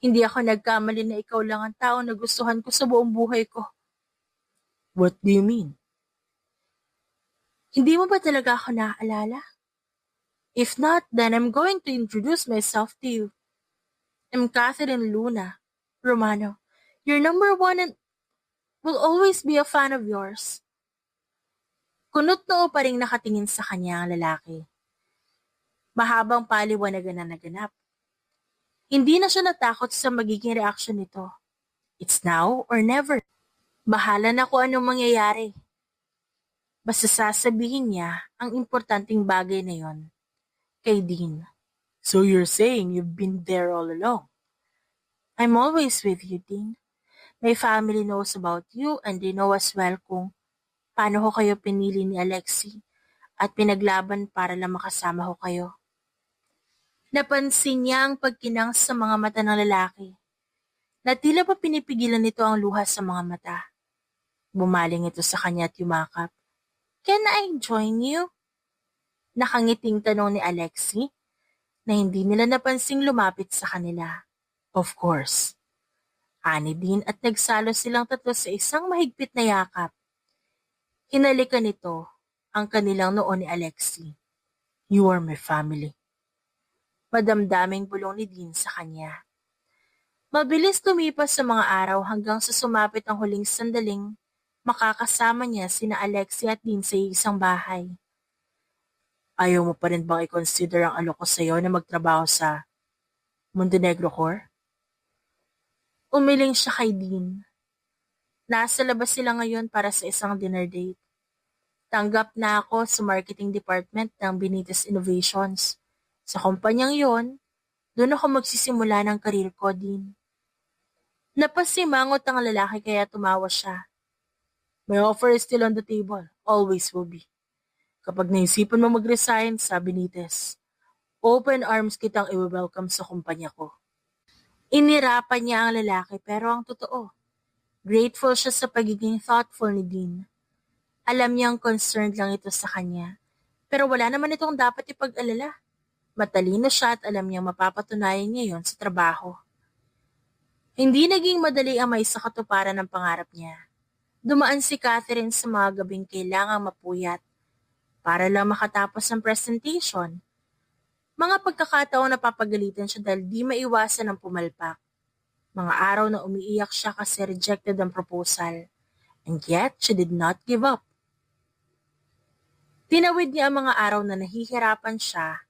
Hindi ako nagkamali na ikaw lang ang tao na gustuhan ko sa buong buhay ko. What do you mean? Hindi mo ba talaga ako naaalala? If not, then I'm going to introduce myself to you. I'm Catherine Luna, Romano. Your number one and will always be a fan of yours. Kunot noo pa ring nakatingin sa kanya ang lalaki. Mahabang paliwanagan na naganap. Hindi na siya natakot sa magiging reaksyon nito. It's now or never. Bahala na kung anong mangyayari. Basta sasabihin niya ang importanteng bagay na yon kay Dean. So you're saying you've been there all along? I'm always with you, Dean. My family knows about you and they know as well kung paano ko kayo pinili ni Alexi at pinaglaban para lang makasama ko kayo. Napansin niya ang pagkinang sa mga mata ng lalaki. Na tila pa pinipigilan nito ang luha sa mga mata. Bumaling ito sa kanya at yumakap. Can I join you? Nakangiting tanong ni Alexi na hindi nila napansing lumapit sa kanila. Of course. Ani din at nagsalo silang tatlo sa isang mahigpit na yakap. Hinalikan nito ang kanilang noo ni Alexi. You are my family. Madamdaming bulong ni Dean sa kanya. Mabilis lumipas sa mga araw hanggang sa sumapit ang huling sandaling makakasama niya sina Alexi at Dean sa isang bahay. Ayaw mo pa rin bang i-consider ang alok ko sa'yo na magtrabaho sa Montenegro Corps? Umiling siya kay Dean. Nasa labas sila ngayon para sa isang dinner date. Tanggap na ako sa marketing department ng Benitez Innovations. Sa kumpanyang yon, doon ako magsisimula ng karir ko, Dean. Napasimangot ang lalaki kaya tumawa siya. My offer is still on the table. Always will be. Kapag naisipan mo mag-resign sa Benitez, open arms kitang i-welcome sa kumpanya ko. Inirapan niya ang lalaki pero ang totoo, grateful siya sa pagiging thoughtful ni Dean. Alam niyang concerned lang ito sa kanya, pero wala naman itong dapat ipag-alala. Matalino siya at alam niyang mapapatunayan niya yon sa trabaho. Hindi naging madali ang may sakatuparan ng pangarap niya. Dumaan si Catherine sa mga gabing kailangang mapuyat para lang makatapos ang presentation. Mga pagkakataon na papagalitan siya dahil di maiwasan ang pumalpak. Mga araw na umiiyak siya kasi rejected ang proposal. And yet, she did not give up. Tinawid niya ang mga araw na nahihirapan siya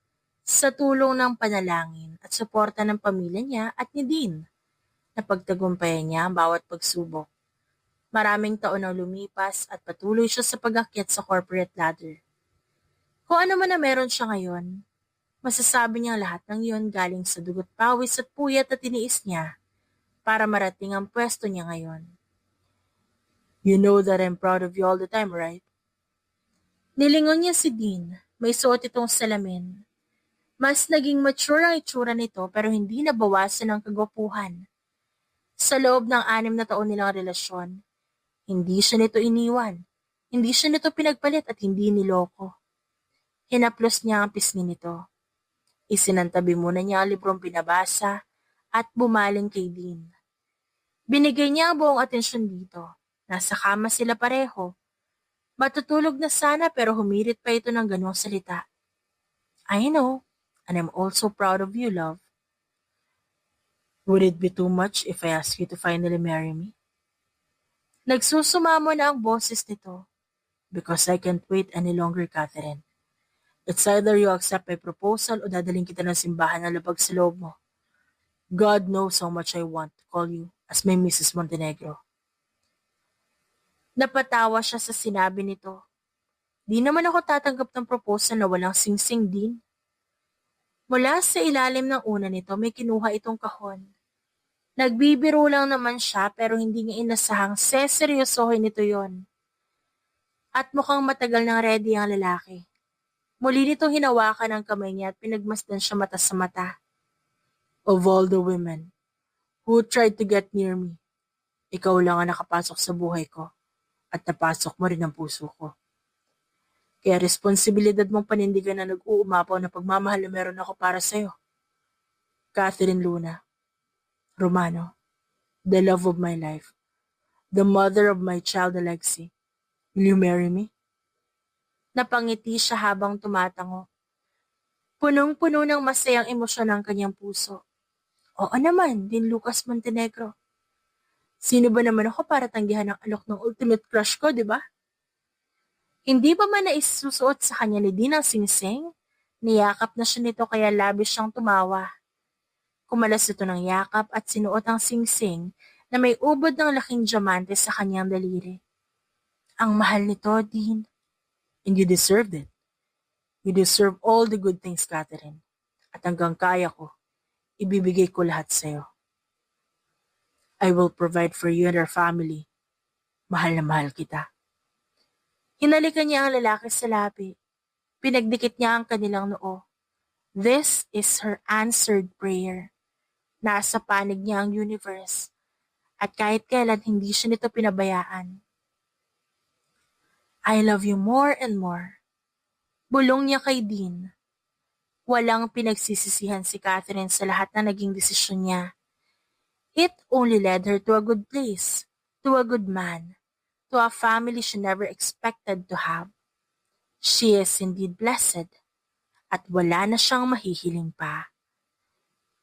sa tulong ng panalangin at suporta ng pamilya niya at ni Dean. Napagtagumpayan niya ang bawat pagsubok. Maraming taon ang lumipas at patuloy siya sa pag-akyat sa corporate ladder. Kung ano man na meron siya ngayon, masasabi niyang lahat ng iyon galing sa dugot pawis at puyat na tiniis niya para marating ang pwesto niya ngayon. You know that I'm proud of you all the time, right? Nilingon niya si Dean, may suot itong salamin. Mas naging mature ang itsura nito pero hindi nabawasan ang kagwapuhan. Sa loob ng 6 na taon nilang relasyon, hindi siya nito iniwan, hindi siya nito pinagpalit at hindi niloko. Hinaplos niya ang pisngi nito. Isinantabi muna niya ang librong binabasa at bumaling kay Dean. Binigay niya ang buong atensyon dito. Nasa kama sila pareho. Matutulog na sana pero humirit pa ito ng ganong salita. I know, and I'm also proud of you, love. Would it be too much if I ask you to finally marry me? Nagsusumamo na ang boses nito. Because I can't wait any longer, Catherine. It's either you accept my proposal o dadaling kita ng simbahan na labag sa loob mo. God knows how much I want to call you as my Mrs. Montenegro. Napatawa siya sa sinabi nito. Di naman ako tatanggap ng proposal na walang singsing, Dean. Mula sa ilalim ng una nito may kinuha itong kahon. Nagbibiro lang naman siya pero hindi niya inasahang seseryosohin nito yon. At mukhang matagal nang ready ang lalaki. Muli nitong hinawakan ang kamay niya at pinagmasdan siya mata sa mata. Of all the women who tried to get near me, ikaw lang ang nakapasok sa buhay ko at napasok mo rin ang puso ko. Kaya responsibilidad mong panindigan na nag-uumapaw na pagmamahal na meron ako para sa'yo. Catherine Luna Romano, the love of my life, the mother of my child Alexi, will you marry me? Napangiti siya habang tumatango. Punong-puno ng masayang emosyon ang kanyang puso. Oo naman, Dean Lucas Montenegro. Sino ba naman ako para tanggihan ang alok ng ultimate crush ko, di ba? Hindi ba man naisusuot sa kanya ni Dean ang singsing? Niyakap na siya nito kaya labis siyang tumawa. Kumalas ito ng yakap at sinuot ang singsing na may ubod ng laking diamante sa kanyang daliri. Ang mahal nito, Dean. And you deserved it. You deserve all the good things, Catherine. At hanggang kaya ko, ibibigay ko lahat sa'yo. I will provide for you and our family. Mahal na mahal kita. Hinalikan niya ang lalaki sa labi. Pinagdikit niya ang kanilang noo. This is her answered prayer. Nasa panig niya ang universe. At kahit kailan hindi siya nito pinabayaan. I love you more and more. Bulong niya kay Dean. Walang pinagsisisihan si Catherine sa lahat na naging desisyon niya. It only led her to a good place, to a good man, to a family she never expected to have. She is indeed blessed, at wala na siyang mahihiling pa.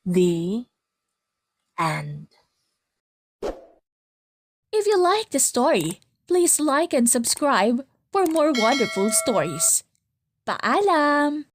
The end. If you like the story, please like and subscribe for more wonderful stories. Paalam!